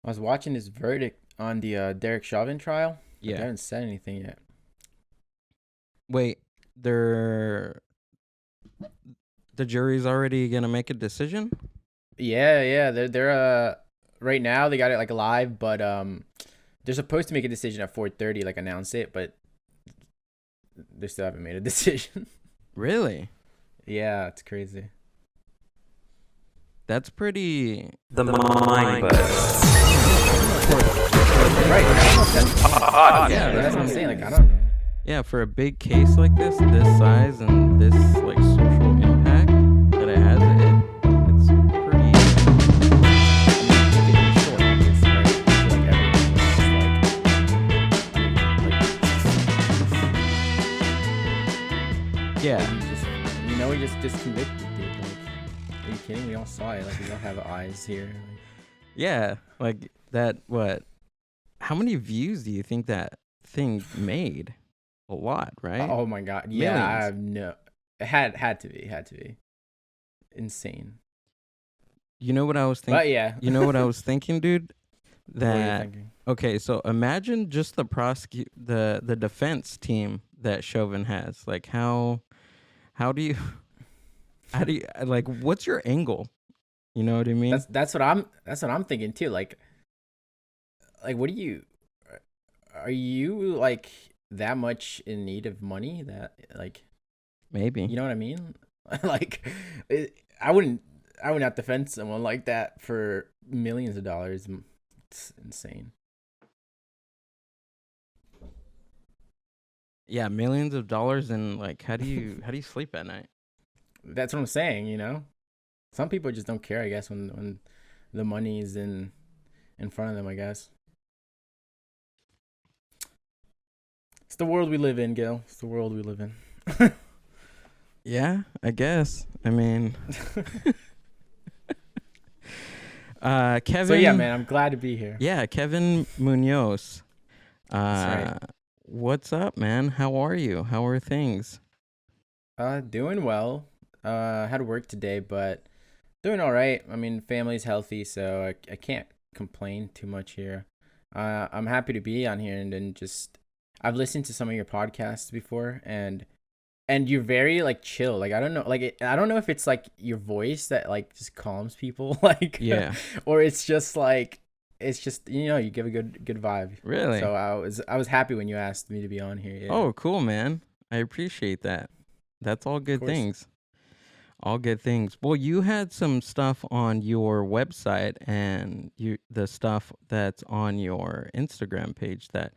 I was watching his verdict on the Derek Chauvin trial. Like, I Yeah. haven't said anything yet. Wait, they're the jury's already gonna make a decision? Yeah. They're right now they got it like live, but they're supposed to make a decision at 4:30, like announce it, but they still haven't made a decision. Really? Yeah, it's crazy. That's pretty. The Mindbuzz. For a big Right. I don't know if that's yeah, that's that's what what I'm I'm saying. saying. Like I don't know. Yeah, for a big case like this size and this like social impact that it has, it's pretty. I mean, keep it short, obviously, right? I feel like Yeah, he just convicted, dude. Like, are you kidding? We all saw it. Like, we all have eyes here. Like, yeah, like that. What? How many views do you think that thing made? A lot, right? oh my god. Yeah, I Millions. have no. It had to be insane. You know what I was thinking? But yeah, You know what I was thinking, dude? what are you That thinking? okay, so imagine just the defense team that Chauvin has. Like how do you how do you like what's your angle? You know what I mean? That's what I'm thinking too. Like what do you are you like that much in need of money that like Maybe. you know what I mean? like it, I wouldn't I would not defend someone like that for millions of dollars. It's insane. Yeah, millions of dollars and like how do you sleep at night? That's what I'm saying. Some people just don't care. I guess when the money's in front of them. I guess it's the world we live in, Gil. It's the world we live in. Yeah, I guess. I mean, So yeah, Kevin, man, I'm glad to be here. yeah, Kevin Munoz. That's right. What's up, man? How are you? How are things? Doing well. Had work today, but doing all right. I mean, family's healthy, so I can't complain too much here. I'm happy to be on here and then just I've listened to some of your podcasts before and you're very like chill. Like I don't know, I don't know if it's like your voice that like just calms people, like, Yeah, or it's just you give a good vibe. really? So I was happy when you asked me to be on here. Yeah, Oh, cool, man. I appreciate that. That's all of good course. things. All good things. Well, you had some stuff on your website and the stuff that's on your Instagram page that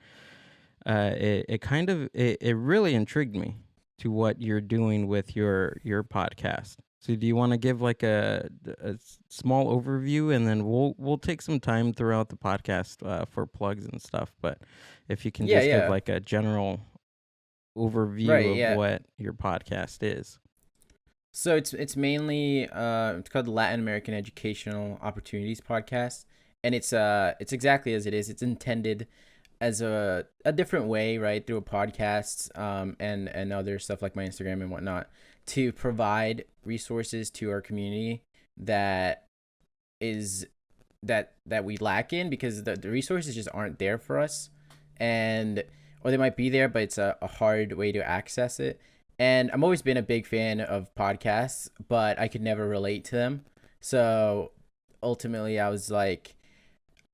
it kind of it really intrigued me to what you're doing with your podcast. So do you want to give like a small overview and then we'll take some time throughout the podcast for plugs and stuff, but if you can Yeah, just give yeah. like a general Right, overview of yeah. what your podcast is. So it's mainly it's called the Latin American Educational Opportunities Podcast, and it's exactly as it is. It's intended as a different way, right, through a podcast and other stuff like my Instagram and whatnot, to provide resources to our community that is that we lack in because the resources just aren't there for us, and or they might be there, but it's a hard way to access it. And I've always been a big fan of podcasts, but I could never relate to them. So ultimately, I was like,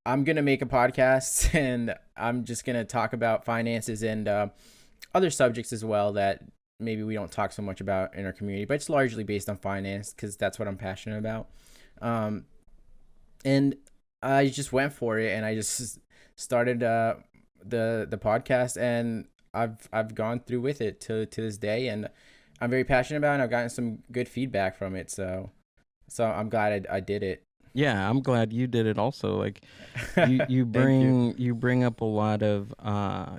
I'm gonna make a podcast, and I'm just gonna talk about finances and other subjects as well that maybe we don't talk so much about in our community, but it's largely based on finance because that's what I'm passionate about. Um, and I just went for it, and I just started the podcast, and I've gone through with it to this day, and I'm very passionate about it. And I've gotten some good feedback from it, so I'm glad I did it. Yeah, I'm glad you did it also. Like you Thank you. bring up a lot of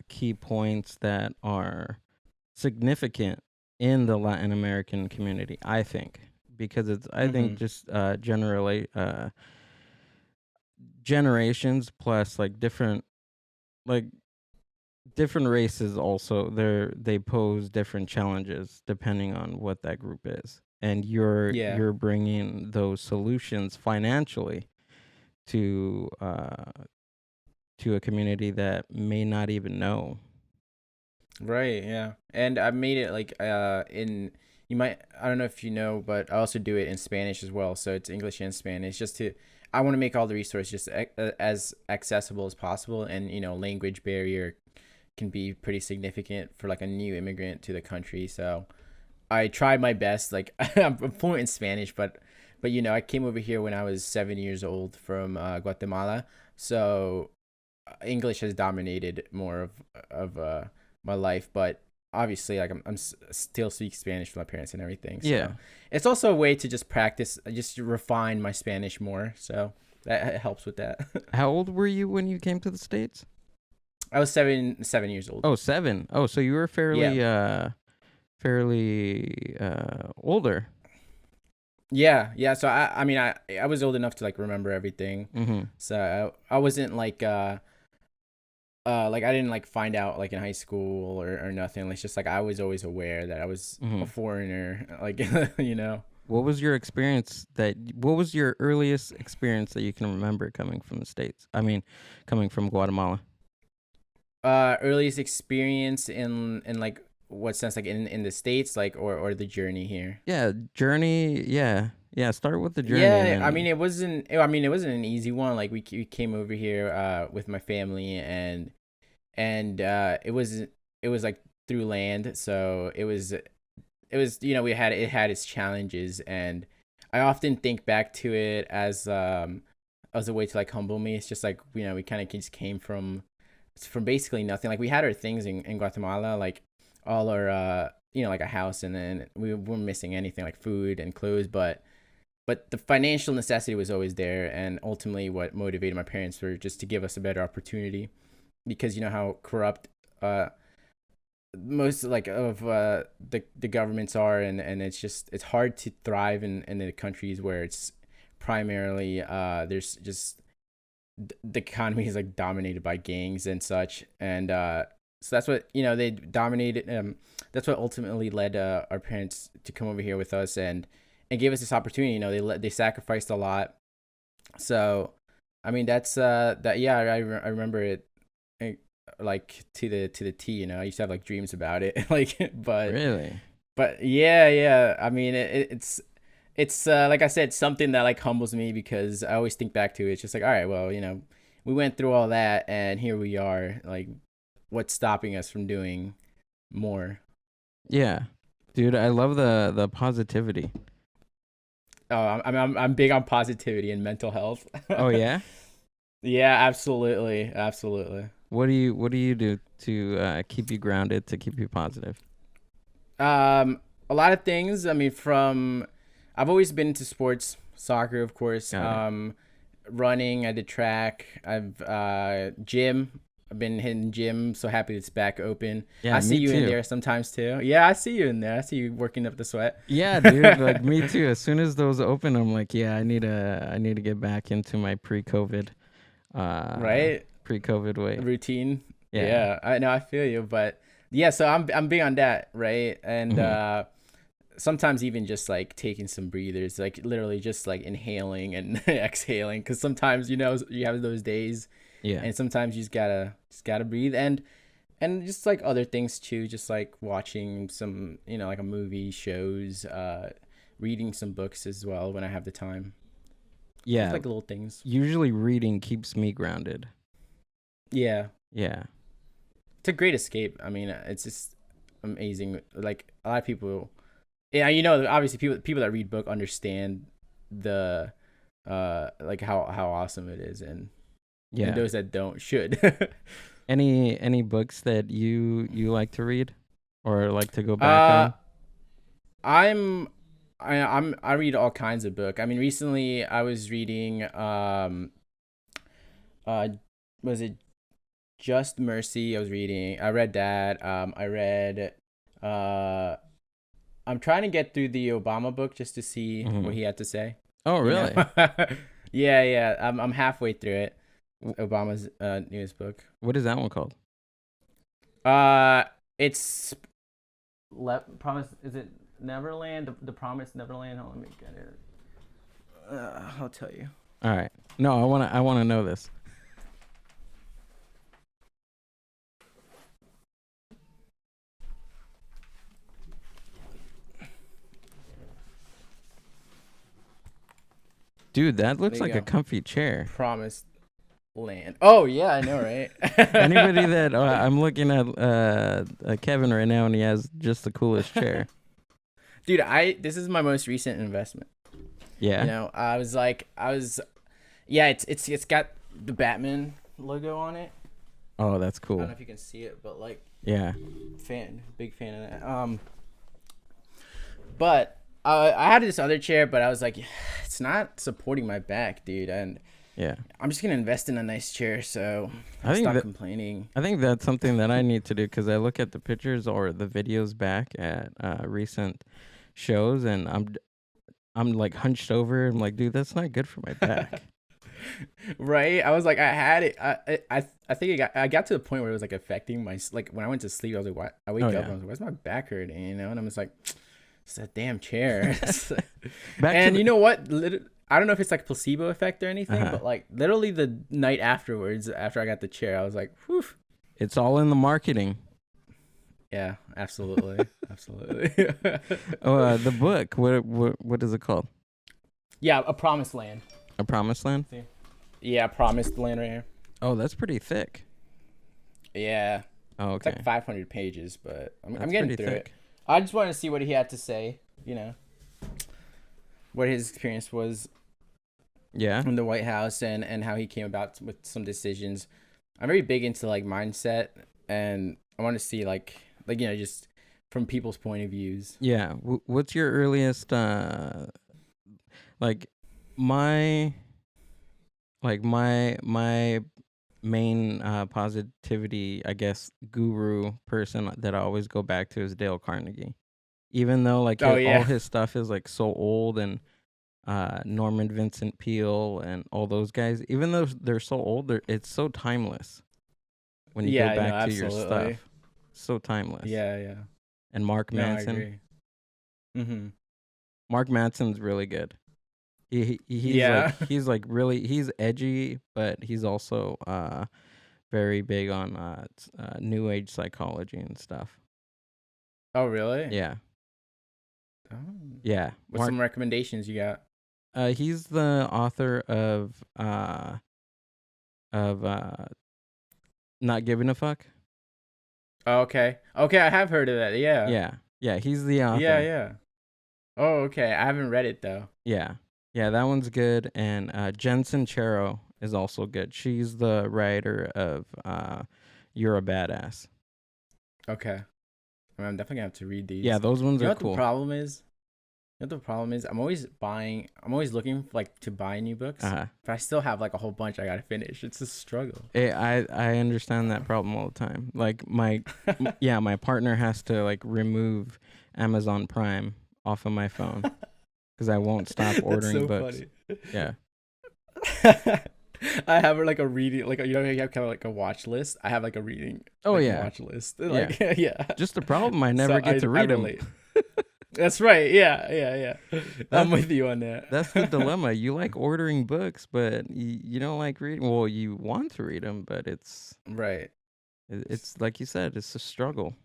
key points that are significant in the Latin American community, I think, because it's I think Mm-hmm. just generally generations plus like different races also they pose different challenges depending on what that group is. And Yeah. you're bringing those solutions financially to a community that may not even know. Right, yeah. And I made it like in you might I don't know if you know, but I also do it in Spanish as well. So it's English and Spanish just to I want to make all the resources just as accessible as possible, and language barrier can be pretty significant for like a new immigrant to the country. So I tried my best. Like I'm fluent in Spanish, but I came over here when I was 7 years old from Guatemala. So English has dominated more of my life, but obviously like still speak Spanish with my parents and everything. So Yeah. it's also a way to just practice, just refine my Spanish more. So that helps with that. How old were you when you came to the States? I was 7 years old. Oh, 7. Oh, so you were fairly older. Yeah. So I mean I was old enough to like remember everything. Mm-hmm. So I wasn't like like I didn't like find out like in high school or nothing. It's just like I was always aware that I was a foreigner. Like What was your experience what was your earliest experience that you can remember coming from the States? I mean, coming from Guatemala. Earliest experience in like what sense, like in the States, like or the journey here? Yeah, journey. Yeah. Yeah, start with the journey. Yeah, I mean it wasn't an easy one. Like we came over here with my family, and it was like through land. So it was it had its challenges, and I often think back to it as a way to like humble me. It's just like we kind of just came from basically nothing. Like we had our things in Guatemala, like all our like a house, and then we weren't missing anything like food and clothes, but the financial necessity was always there. And ultimately what motivated my parents were just to give us a better opportunity, because you know how corrupt most like of the governments are, and it's hard to thrive in the countries where it's primarily there's just the economy is like dominated by gangs and such. And so that's what they dominated. That's what ultimately led our parents to come over here with us and gave us this opportunity. They sacrificed a lot. So I mean that's that yeah, I remember it like to the T. I used to have like dreams about it. Like but Really? but yeah, I mean it's like I said, something that like humbles me, because I always think back to it. It's just like, all right, well, we went through all that and here we are. Like, what's stopping us from doing more? Yeah. Dude, I love the positivity. Oh, I'm big on positivity and mental health. Oh yeah? Yeah, absolutely. What do you do to keep you grounded, to keep you positive? A lot of things. I mean, I've always been into sports, soccer, of course. Running, I did track. I've gym. I've been hitting gym. So happy it's back open. Yeah, I see you in too. there sometimes too. Yeah, I see you in there. I see you working up the sweat. Yeah, dude, like me too. As soon as those open, I'm like, yeah, I need to get back into my pre-COVID Right? pre-COVID way. Routine. Yeah. Yeah, I know. I feel you, but yeah. So I'm big on that, right? And sometimes even just like taking some breathers, like literally just like inhaling and exhaling, because sometimes you have those days, Yeah. and sometimes you just gotta breathe, and just like other things too, just like watching some like a movie, shows, reading some books as well when I have the time. Yeah. Just like little things. Usually reading keeps me grounded. Yeah. Yeah. It's a great escape. I mean, it's just amazing. Like a lot of people, yeah, obviously people that read book understand the like how awesome it is, and those that don't should. Any books that you like to read or like to go back on? I read all kinds of book. I mean, recently I was reading was it Just Mercy? I read that. I read I'm trying to get through the Obama book just to see what he had to say. Oh, really? Yeah. I'm halfway through it. Obama's newest book. What is that one called? It's Promise. Is it Neverland? The Promised Neverland. Hold on, let me get it. I'll tell you. All right. No, I wanna know this. Dude, that looks There you like a go. comfy chair. Promised land. Oh yeah, I know, right? Anybody that I'm looking at Kevin right now, and he has just the coolest chair. Dude, this is my most recent investment. Yeah. You know, yeah, it's got the Batman logo on it. Oh, that's I cool. don't know if you can see it, but like Yeah. big fan of that. But I had this other chair, but I was like, it's not supporting my back, dude, and Yeah. I'm just gonna invest in a nice chair, so I I think stop that- complaining. I think that's something that I need to do because I look at the pictures or the videos back at recent shows, and I'm like hunched over. I'm like, dude, that's not good for my back. Right? I was like, I had it. I think I got to the point where it was like affecting my like when I went to sleep. I was like, why? I wake Oh, up yeah. and I was like, why's my back hurting? You know? And I'm just like, it's that damn chair. Back And to you know what? I don't know if it's like placebo effect or anything, Uh-huh. but like literally the night afterwards, after I got the chair, I was like, whew. it's all in the marketing. Yeah, absolutely, absolutely. Oh, the book. What is it called? Yeah, A Promised Land. A Promised Land. Yeah, Promised Land right here. Oh, that's pretty thick. Yeah, Oh, it's okay. like 500 pages, but I'm That's getting pretty through thick. it. I just wanted to see what he had to say. You know, what his experience was Yeah. in the White House and how he came about with some decisions. I'm very big into like mindset, and I want to see like you know just from people's point of views. Yeah. What's your earliest like my my main positivity, I guess, guru person that I always go back to is Dale Carnegie. Even though like Oh all yeah, his stuff is like so old, and Norman Vincent Peale and all those guys, even though they're so old, it's so timeless when you yeah, go no, back to your absolutely. stuff. So timeless. Yeah, yeah. And Mark No, I Manson. agree. Mm-hmm. Mark Manson's really good. He's Yeah. like really, he's edgy, but he's also very big on new age psychology and stuff. Oh really? Yeah. Oh. Yeah. What's some recommendations you got? He's the author of Not Giving a Fuck. Oh, okay. Okay, I have heard of that. Yeah. Yeah. Yeah, he's the author. Yeah, yeah. Oh, okay. I haven't read it though. Yeah. Yeah, that one's good. And Jen Sincero is also good. She's the writer of You're a Badass. Okay. I'm definitely gonna have to read these. Yeah, those ones You know are what cool. the problem is? You know what the problem is? I'm always looking like to buy new books, Uh-huh. but I still have like a whole bunch I gotta finish. It's a struggle. I understand that problem all the time. Like my partner has to like remove Amazon Prime off of my phone because I won't stop ordering so books. Yeah. I have like a reading, like you know, you have kind of like a watch list. I have like a reading. Oh, like, yeah. watch list. Like yeah. Just the problem, I never get to read them. relate. That's right. Yeah. I'm with you on that. That's the dilemma. You like ordering books, but you don't like reading. Well, you want to read them, but it's like you said, it's a struggle.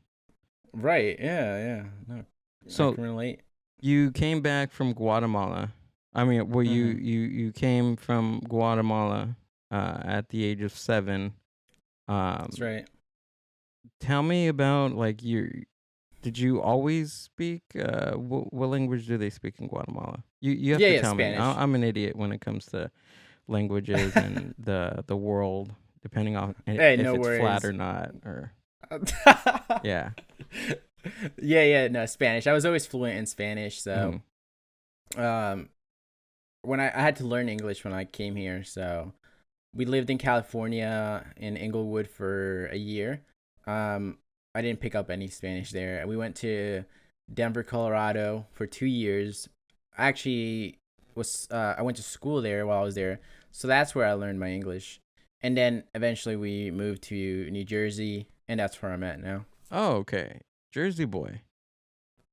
Right. Yeah. No, So I can relate. you came back from Guatemala. I mean, well, you came from Guatemala at the age of 7. That's right. Tell me about like did you always speak what language do they speak in Guatemala? You have to tell Spanish. me. I'm an idiot when it comes to languages and the world, depending on Hey, if no it's flat worries. or not, or yeah. Yeah. No, Spanish. I was always fluent in Spanish, so when I had to learn English when I came here, so we lived in California in Inglewood for a year. I didn't pick up any Spanish there. We went to Denver, Colorado for 2 years. I actually I went to school there while I was there, so that's where I learned my English. And then eventually we moved to New Jersey, and that's where I'm at now. Oh, okay. Jersey boy.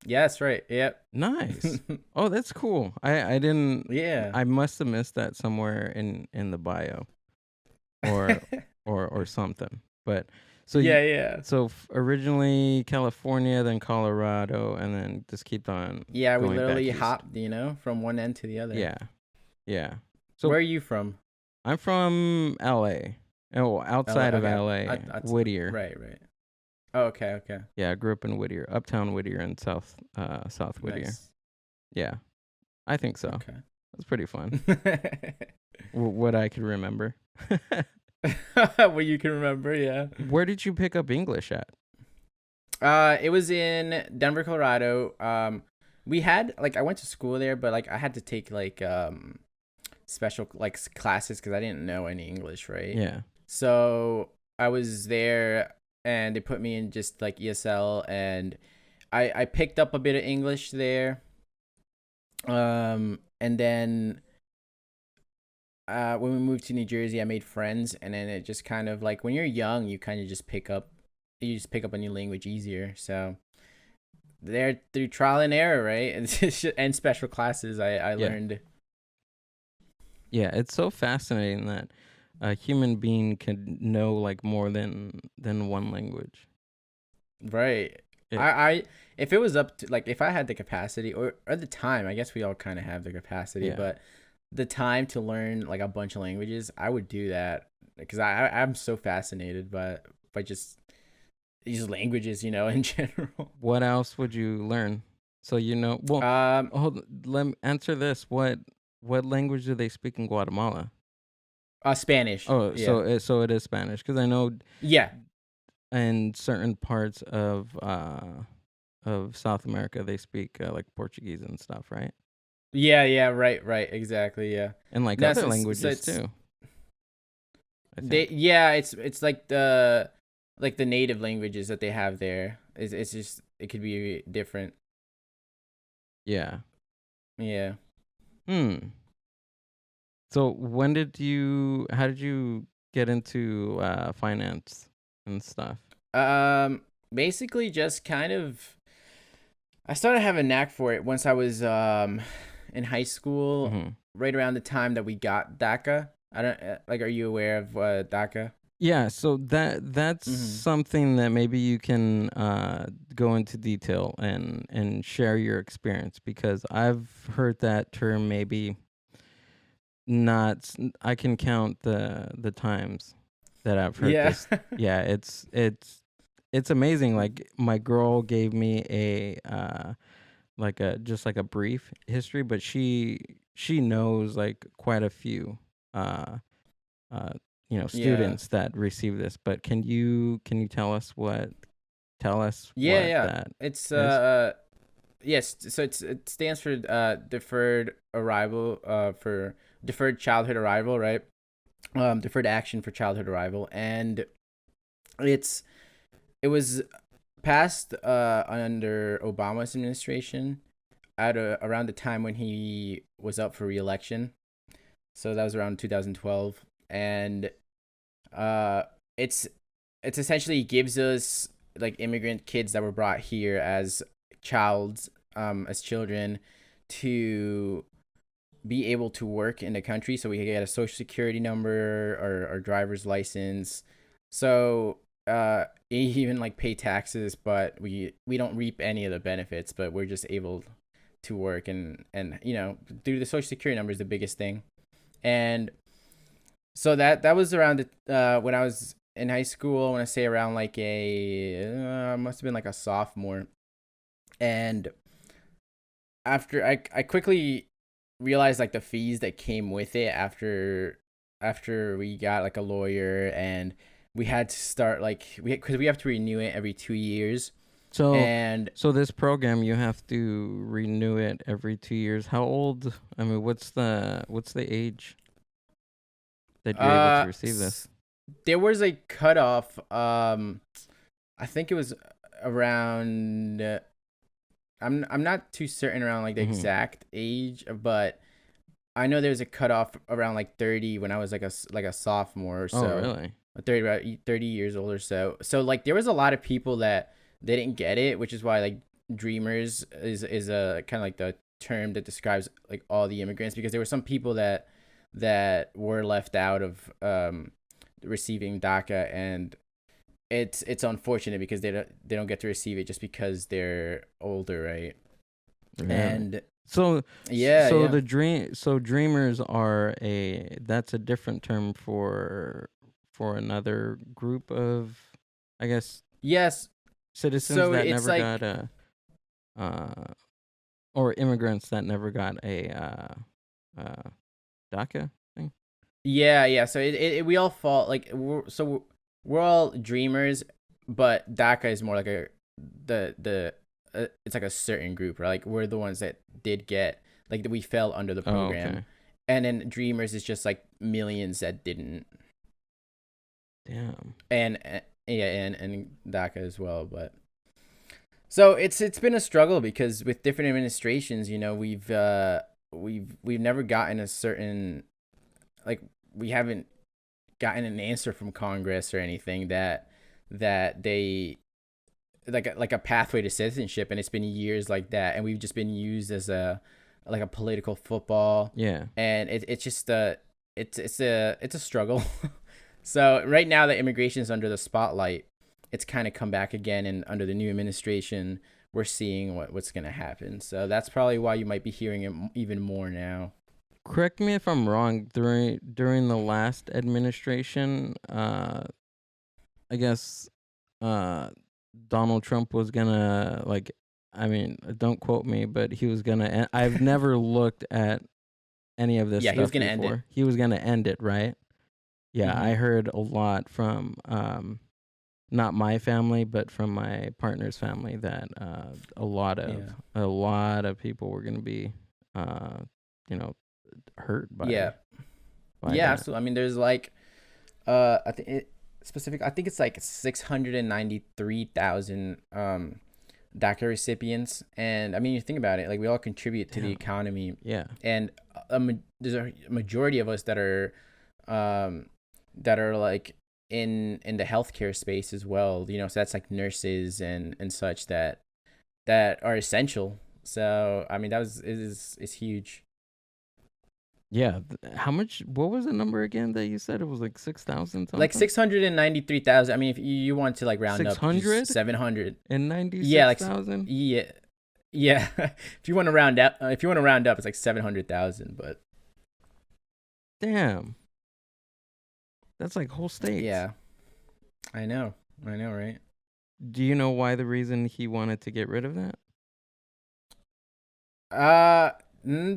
Yeah, that's right. Yep. Nice. Oh, that's cool. I didn't. Yeah. I must have missed that somewhere in the bio or or something. But so you Yeah, yeah. originally California, then Colorado, and then just keep on Yeah, we going back literally east. hopped, from one end to the other. Yeah, yeah. Where So are you from? I'm from LA. Oh, LA. outside of Okay. LA, Whittier. Right, right. Oh, okay, okay. Yeah, I grew up in Whittier, Uptown Whittier, and South Whittier. Nice. Yeah, I think so. Okay. That's pretty fun. What I could remember. What you can remember, yeah. Where did you pick up English at? It was in Denver, Colorado. We had I went to school there, but I had to take special classes because I didn't know any English, right? Yeah. So I was there, and they put me in just ESL, and I picked up a bit of English there. And then when we moved to New Jersey, I made friends, and then it just kind of when you're young, you kind of just pick up a new language easier. So there, through trial and error, right, and special classes, I learned. Yeah, it's so fascinating that a human being can know more than one language. Right. I if it was up to if I had the capacity or the time, I guess we all kind of have the capacity, but the time to learn a bunch of languages, I would do that because I'm so fascinated by just these languages, in general. What else would you learn? So let me answer this. What language do they speak in Guatemala? Spanish. Oh, yeah. so it is Spanish because I know. Yeah. In certain parts of South America, they speak Portuguese and stuff, right? Yeah, right, exactly, yeah. And other languages too. It's like the native languages that they have there. It's just it could be different. Yeah. Yeah. So how did you get into finance and stuff? Basically just kind of I started having a knack for it once I was in high school, right around the time that we got DACA. I don't are you aware of DACA? Yeah, so that's something that maybe you can go into detail and share your experience, because I've heard that term maybe not. I can count the times that I've heard this. Yeah, it's amazing. My girl gave me a just a brief history, but she knows quite a few students that receive this. But can you tell us what Yeah. that It's is? yes, so it stands for deferred arrival, for deferred childhood arrival, right? Deferred action for childhood arrival, and it was passed under Obama's administration at around the time when he was up for re-election. So that was around 2012, and it's essentially gives us immigrant kids that were brought here as children to be able to work in the country, so we could get a social security number or driver's license. So even pay taxes, but we don't reap any of the benefits, but we're just able to work, and through the social security number is the biggest thing. And so that was around when I was in high school. I want to say around must have been a sophomore. And after I quickly realized the fees that came with it after we got a lawyer, and we had to start because we have to renew it every 2 years. So and so this program, you have to renew it every 2 years. How old? I mean, what's the age that you're able to receive this? There was a cutoff. I think it was around. I'm not too certain around the exact age, but I know there's a cutoff around 30 when I was a sophomore or so. Oh, really? 30 years old or so. So there was a lot of people that they didn't get it, which is why dreamers is a kind of like the term that describes like all the immigrants, because there were some people that were left out of receiving DACA, and it's unfortunate because they don't get to receive it just because they're older, right? Yeah. And So yeah, so yeah. the dreamers are that's a different term for another group of, I guess, Yes. citizens So that it's never got like, a or immigrants that never got a DACA thing. yeah. So we all fall like we're all dreamers, but DACA is more like the it's like a certain group, right? Like we're the ones that did get like we fell under the Oh, program, okay. and then dreamers is just like millions that didn't, Damn. and yeah, and DACA as well, but. So it's been a struggle because with different administrations, we've never gotten a certain, like, we haven't gotten an answer from Congress or anything that they like a pathway to citizenship, and it's been years like that, and we've just been used as a like a political football, Yeah. and it's just it's a struggle. So right now that immigration is under the spotlight, it's kind of come back again, and under the new administration, we're seeing what's gonna happen. So that's probably why you might be hearing it even more now. Correct me if I'm wrong. During the last administration, I guess Donald Trump was gonna, like, I mean, don't quote me, but he was gonna. I've never looked at any of this Yeah, he was stuff gonna end it. before. He was gonna end it, right? Yeah, I Mhm. heard a lot from not my family, but from my partner's family that Yeah. a lot of people were gonna be you know hurt Yeah. by Yeah, that. absolutely. I mean, there's like, I think I think it's like 693,000 DACA recipients, and I mean, you think about it, like we all contribute to the Damn. economy, Yeah. and there's a majority of us that are like in the healthcare space as well. So that's like nurses and such that are essential. So I mean, that was is huge. Yeah. How much? What was the number again that you said? It was like 6,000 Like something. 693,000. I mean, if you want to like round up, just 600 700. and Yeah, like 96,000. yeah, yeah. If you want to round up, it's like 700,000. But Damn, that's like whole states. yeah, I know, right? Do you know why the reason he wanted to get rid of that?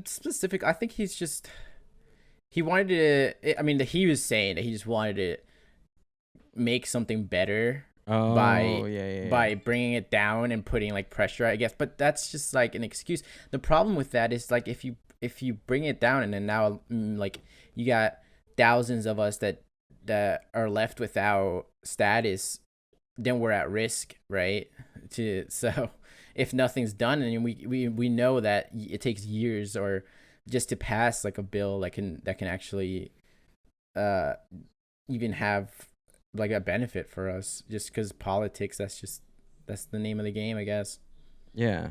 Specific. I think he wanted to. I mean, he was saying that he just wanted to make something better Oh, yeah. by bringing it down and putting like pressure, I guess. But that's just like an excuse. The problem with that is like if you bring it down, and then now like you got thousands of us that are left without status, then we're at risk, right? So if nothing's done, and we know that it takes years or just to pass like a bill that can actually even have like a benefit for us, just because politics, that's the name of the game, I guess. Yeah.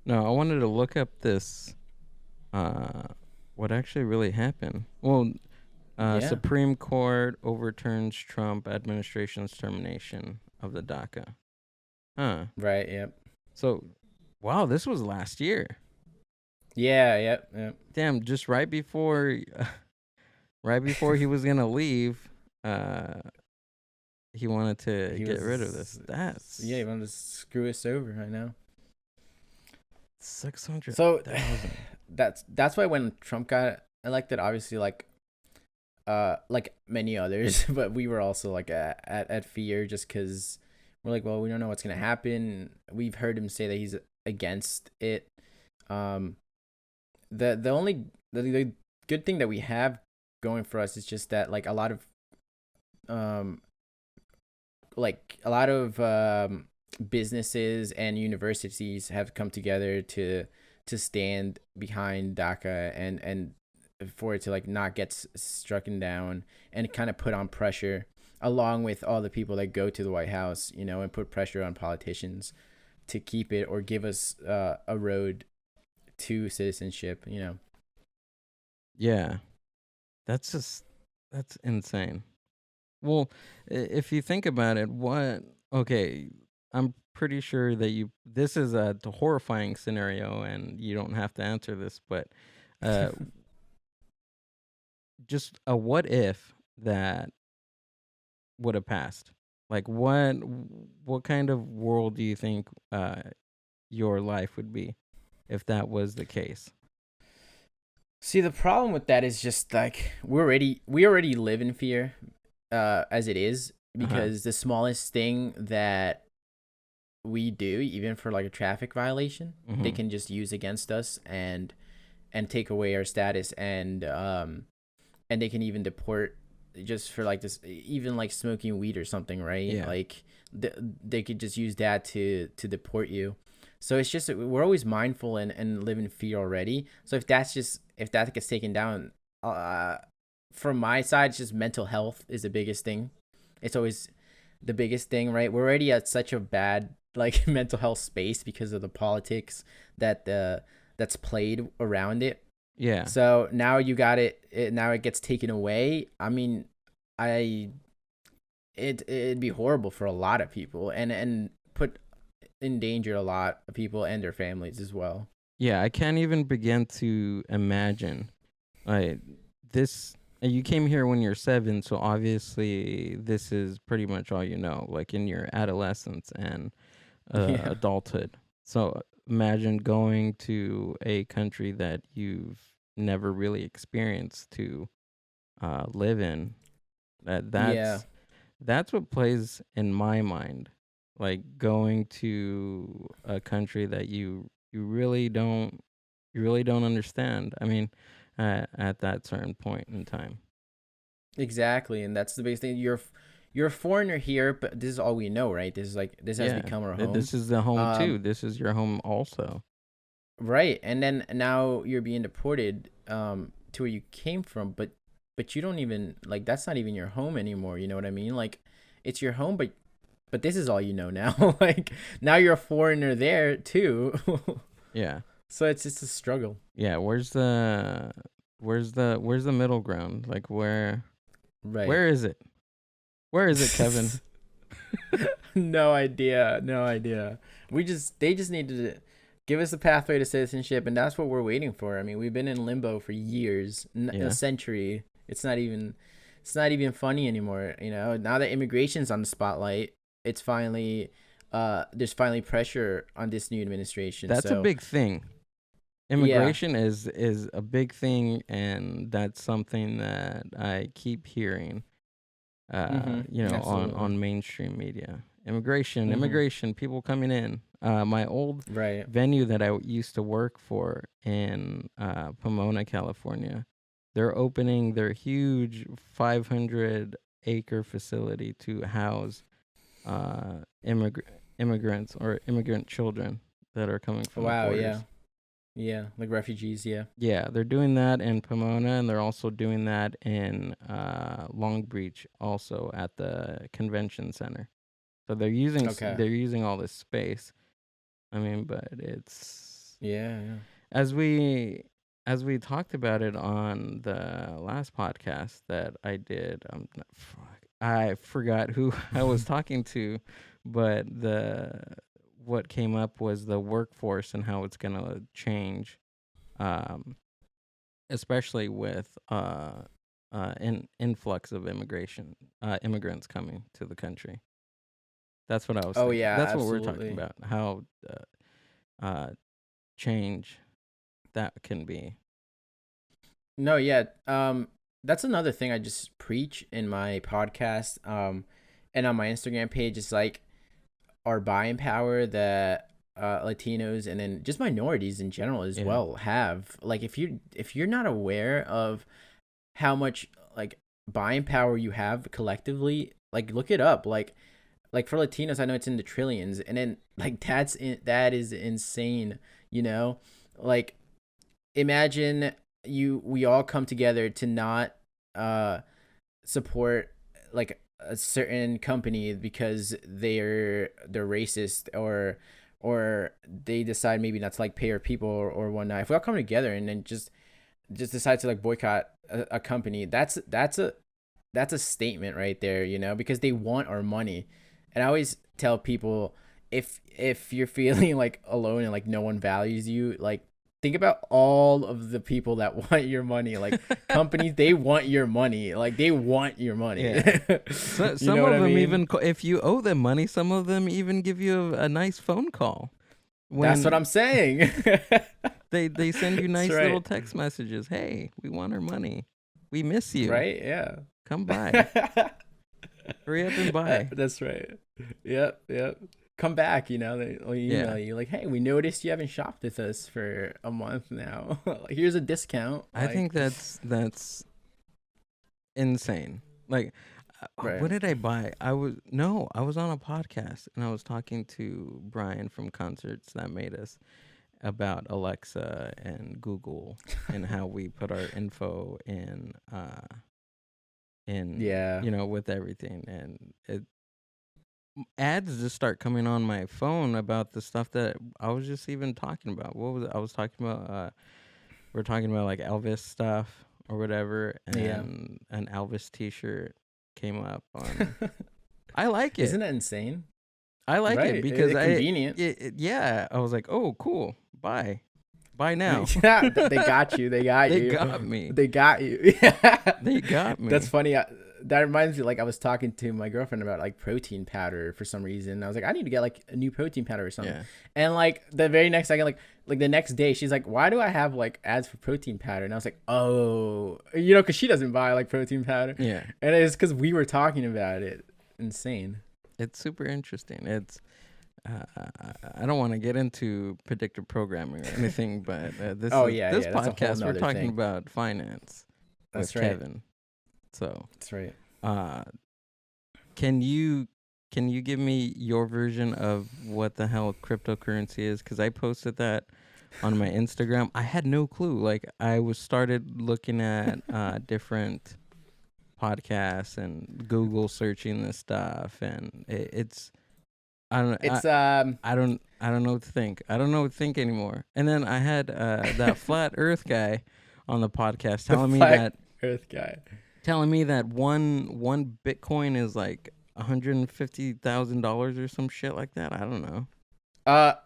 No, I wanted to look up this what actually really happened. Well, Yeah. Supreme Court overturns Trump administration's termination of the DACA. Huh. Right. Yep. So, wow, this was last year. Yeah. Yep. Damn, just right before right before he was going to leave, he wanted to get rid of this. That's Yeah, you want to screw us over, I know. 600,000. So that's why when Trump got elected, obviously like many others, but we were also like at fear, just because we're like, well, we don't know what's gonna happen. We've heard him say that he's against it. The only the good thing that we have going for us is just that like a lot of businesses and universities have come together to stand behind DACA, and for it to like not get struck down, and kind of put on pressure along with all the people that go to the White House, and put pressure on politicians to keep it or give us a road to citizenship. Yeah. That's insane. Well, if you think about it, okay, I'm pretty sure that this is a horrifying scenario and you don't have to answer this, but uh, just a what if that would have passed? Like what kind of world do you think your life would be if that was the case? See, the problem with that is just like we already live in fear, as it is, Uh-huh. because the smallest thing that we do, even for like a traffic violation, they Mhm. can just use against us and take away our status, and they can even deport just for like this, even like smoking weed or something, right? Yeah. Like they could just use that to deport you. So it's just we're always mindful and live in fear already. So if that gets taken down, uh from my side, it's just mental health is the biggest thing. It's always the biggest thing, right? We're already at such a bad like mental health space because of the politics that that's played around it. Yeah. So now you got now it gets taken away. I mean, I it'd be horrible for a lot of people, and put in danger a lot of people and their families as well. Yeah, I can't even begin to imagine. Like this, you came here when you're 7, so obviously this is pretty much all you know, like in your adolescence and Yeah. adulthood. So imagine going to a country that you've never really experienced to live in. That Yeah. that's that's what plays in my mind. Like going to a country that you really don't understand. I mean, at that certain point in time. Exactly, and that's the biggest thing. You're a foreigner here, but this is all we know, right? This is like this has Yeah, become our home. this is the home too. Um, This is your home also. right, and then now you're being deported to where you came from, but you don't even like that's not even your home anymore. You know what I mean? Like it's your home, but this is all you know now. Like now you're a foreigner there too. Yeah. So it's just a struggle. Yeah, where's the middle ground? Like Right. where is it? Where is it, Kevin? No idea. No idea. They just need to give us a pathway to citizenship, and that's what we're waiting for. I mean, we've been in limbo for years, a Yeah. century. It's not even funny anymore. Now that immigration's on the spotlight, it's finally there's finally pressure on this new administration. That's a So big thing. yeah. Immigration is a big thing, and that's something that I keep hearing Absolutely. on mainstream media. Immigration, Mm-hmm. immigration, people coming in. My old Right. venue that I used to work for in Pomona, California, they're opening their huge 500-acre facility to house immigrants or immigrant children that are coming from the Wow. Yeah. borders. Yeah. Like refugees. Yeah. Yeah, they're doing that in Pomona, and they're also doing that in Long Beach, also at the convention center. So Okay. they're using all this space. I mean, but it's Yeah. Yeah. as we as we talked about it on the last podcast that I did. I forgot who I was talking to, but the what came up was the workforce and how it's gonna change. Um, Especially with an influx of immigrants coming to the country. That's what I was Oh thinking. yeah. That's what we're talking Absolutely. about. How uh, change that can be. No, yeah. That's another thing I just preach in my podcast, and on my Instagram page. Is like our buying power that Latinos and then just minorities in general as Yeah. well have. Like if you're not aware of how much like buying power you have collectively, like look it up. Like for Latinos, I know it's in the trillions, and then like that is insane. You know, like imagine we all come together to not uh support like a certain company because they're racist or they decide maybe not to like pay our people or whatnot, if we all come together and then just decide to like boycott a company, that's a statement right there, because they want our money. And I always tell people, if you're feeling like alone and like no one values you, like think about all of the people that want your money. Like companies, they want your money. Like they want your money. Yeah. So, some what of I them mean? even, if you owe them money, some of them even give you a nice phone call. That's what I'm saying. They send you nice right. little text messages. Hey, we want our money. We miss you. Right? Yeah. Come by. Hurry up and buy. That's right. Yep. Come back, they'll email you like, hey, we noticed you haven't shopped with us for a month now. Like, here's a discount. I think that's insane. Like, Right. what did I buy? I was on a podcast and I was talking to Brian from Concerts That Made Us about Alexa and Google and how we put our info in with everything, and ads just start coming on my phone about the stuff that I was just even talking about. What was it? I was talking about? We're talking about like Elvis stuff or whatever, and an Elvis T-shirt came up on. I like it. Isn't that insane? I like it because it's convenient. Yeah, I was like, oh, cool. Buy now. Yeah, they got you. They got They you. got me. They got you. They got me. That's funny. That reminds me, like, I was talking to my girlfriend about like protein powder for some reason. I was like, I need to get like a new protein powder or something. Yeah. And like the very next second, like the next day, she's like, why do I have like ads for protein powder? And I was like, oh, because she doesn't buy like protein powder. Yeah. And it's because we were talking about it. Insane. It's super interesting. It's I don't want to get into predictive programming or anything, but this podcast we're talking about finance with Kevin. So that's right. Can you give me your version of what the hell cryptocurrency is? Because I posted that on my Instagram. I had no clue. Like I started looking at different podcasts and Google searching this stuff, and it's I don't know what to think. I don't know what to think anymore. And then I had that flat Earth guy on the podcast telling me that one Bitcoin is like $150,000 or some shit like that. I don't know.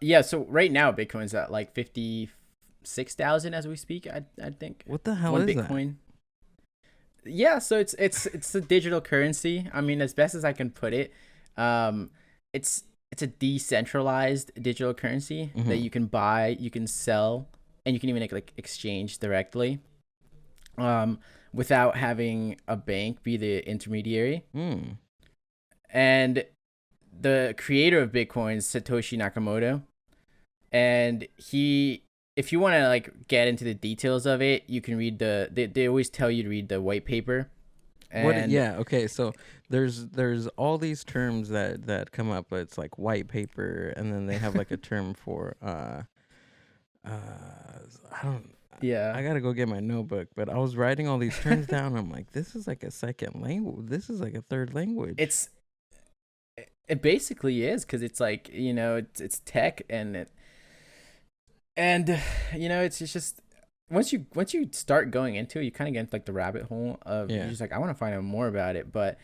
Yeah. So right now Bitcoin's at like 56,000 as we speak. I think. What the hell one is Bitcoin? That? Yeah. So it's a digital currency. I mean, as best as I can put it, it's a decentralized digital currency that you can buy, you can sell, and you can even like exchange directly, without having a bank be the intermediary. And the creator of Bitcoin is Satoshi Nakamoto, and if you want to like get into the details of it, you can read they always tell you to read the white paper. Okay, so there's all these terms that come up. It's like white paper, and then they have like a term for I gotta go get my notebook, but I was writing all these terms down. I'm like, this is like a second language. This is like a third language. It basically is, because it's like, it's tech, and it's just once you start going into it, you kind of get into like the rabbit hole of you're just like, I want to find out more about it. But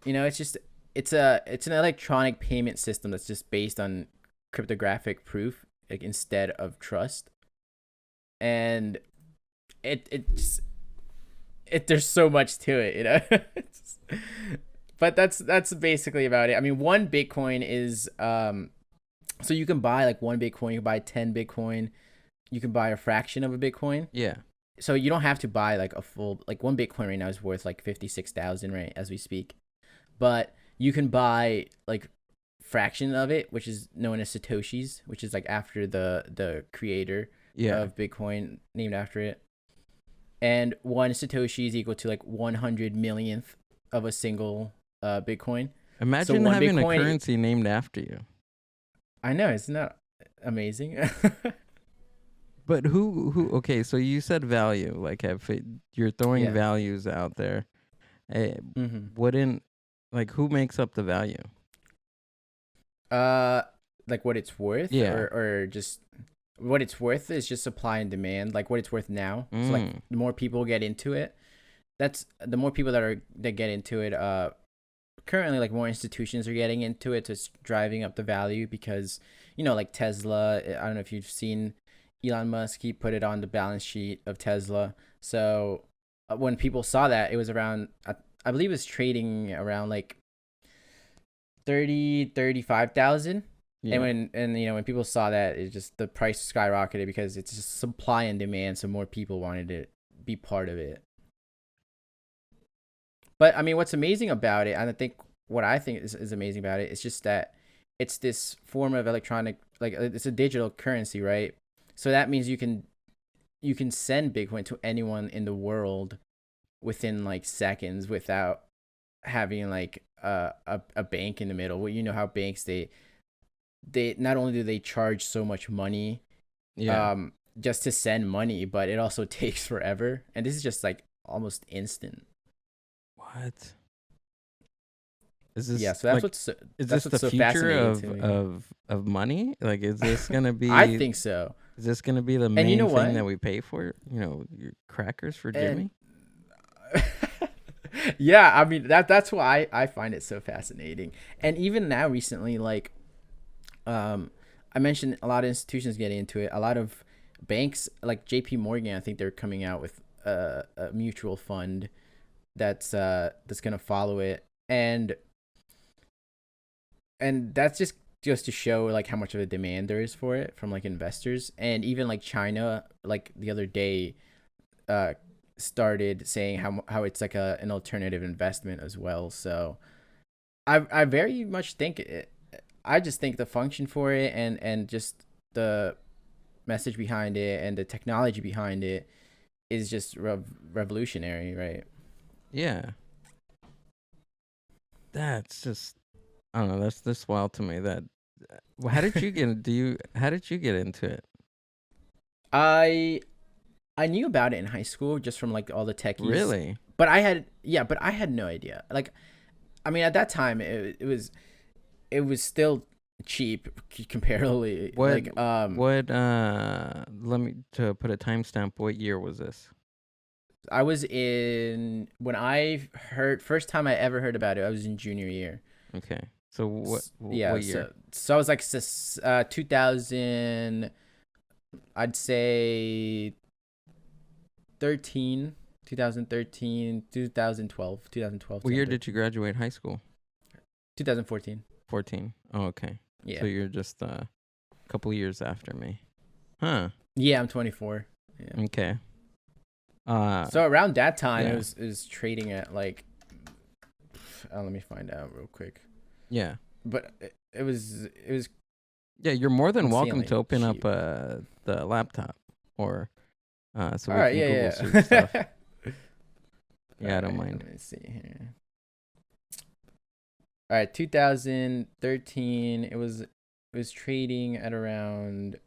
it's an electronic payment system that's just based on cryptographic proof, like instead of trust. And there's so much to it, but that's basically about it. I mean, one Bitcoin is so you can buy like one Bitcoin, you can buy 10 Bitcoin, you can buy a fraction of a Bitcoin. Yeah. So you don't have to buy like a full, like one Bitcoin right now is worth like 56,000 right as we speak. But you can buy like fraction of it, which is known as Satoshis, which is like after the creator of Bitcoin, named after it. And one Satoshi is equal to like 100 millionth of a single Bitcoin. Imagine having Bitcoin, a currency named after you. I know, isn't that amazing? But who? Okay, so you said value. Like, you're throwing values out there. Wouldn't, like, who makes up the value? like what it's worth, Yeah. or just what it's worth is just supply and demand, like what it's worth now. So like the more people get into it, that's the more people that get into it. Currently, like more institutions are getting into it, so it's driving up the value because like Tesla. I don't know if you've seen Elon Musk. He put it on the balance sheet of Tesla. So when people saw that, it was around. I believe it was trading around like 35,000. Yeah. And when people saw that, it just the price skyrocketed because it's just supply and demand, so more people wanted to be part of it. But I mean, what's amazing about it, and I think what I think is amazing about it, is just that it's this form of electronic, like it's a digital currency, right? So that means you can send Bitcoin to anyone in the world within like seconds without having like a bank in the middle. Well, you know how banks they not only do they charge so much money, Yeah. just to send money, but it also takes forever, and this is just like almost instant. What? Is this Yeah, so that's like what's is that's this the what's so future fascinating to me. of money? Like, is this gonna be? I think so. Is this gonna be the And you main know thing what? that we pay for? Your crackers for And Jimmy. yeah, I mean that's why I find it so fascinating. And even now recently, like I mentioned a lot of institutions getting into it. A lot of banks like JP Morgan, I think they're coming out with a mutual fund that's gonna follow it. And that's just to show like how much of a demand there is for it from like investors. And even like China, like the other day, started saying how it's like an alternative investment as well. So I very much think I just think the function for it and just the message behind it and the technology behind it is just revolutionary, right? Yeah. That's just, I don't know. That's wild to me. That how did you get? How did you get into it? I I knew about it in high school just from like all the techies, Really? but I had no idea. Like, I mean, at that time it was still cheap comparatively. What Like, what let me to put a timestamp. What year was this? I was in when I heard first time I ever heard about it. I was in junior year. Okay. So Yeah, what year? so I was like 2000. I'd say 13, 2013, 2012, 2012, What year did you graduate high school? 2014. 14. Oh, okay. Yeah. So you're just a couple years after me. Huh. Yeah, I'm 24. Yeah. Okay. So around that time, yeah. it was trading at like, let me find out real quick. Yeah. But it was Yeah, you're more than welcome insanely to open up cheap. the laptop or so All we right, can yeah, Google search stuff. Yeah, I don't Alright, mind. let me see here. All right, 2013. It was trading at around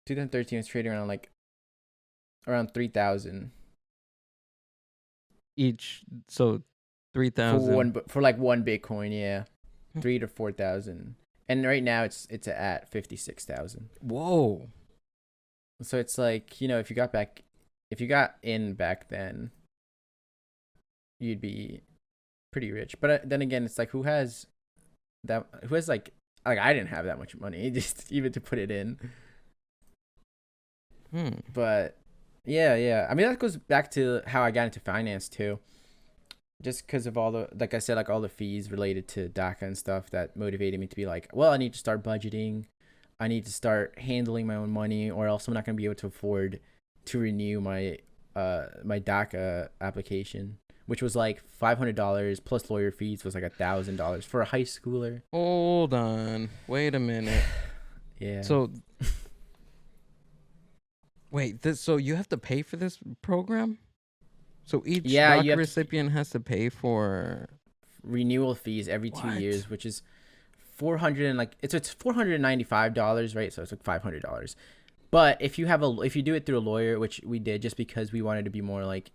2013. It was trading around like around 3,000 Each, so 3,000. for like one Bitcoin. Yeah, 3 to 4,000. And right now it's at 56,000. Whoa. So it's like, if you got in back then, you'd be pretty rich. But then again, it's like who has like I didn't have that much money just even to put it in. But yeah. I mean, that goes back to how I got into finance too. Just because of all the, like I said, like all the fees related to DACA and stuff that motivated me to be like, well, I need to start budgeting. I need to start handling my own money, or else I'm not gonna be able to afford to renew my my DACA application, which was like $500 plus lawyer fees was like $1,000 for a high schooler. Hold on. Wait a minute. Yeah. So wait, so you have to pay for this program? So each DACA recipient has to pay for renewal fees every 2 What? years, which is it's $495, right? So it's like $500. But if you do it through a lawyer, which we did just because we wanted to be more like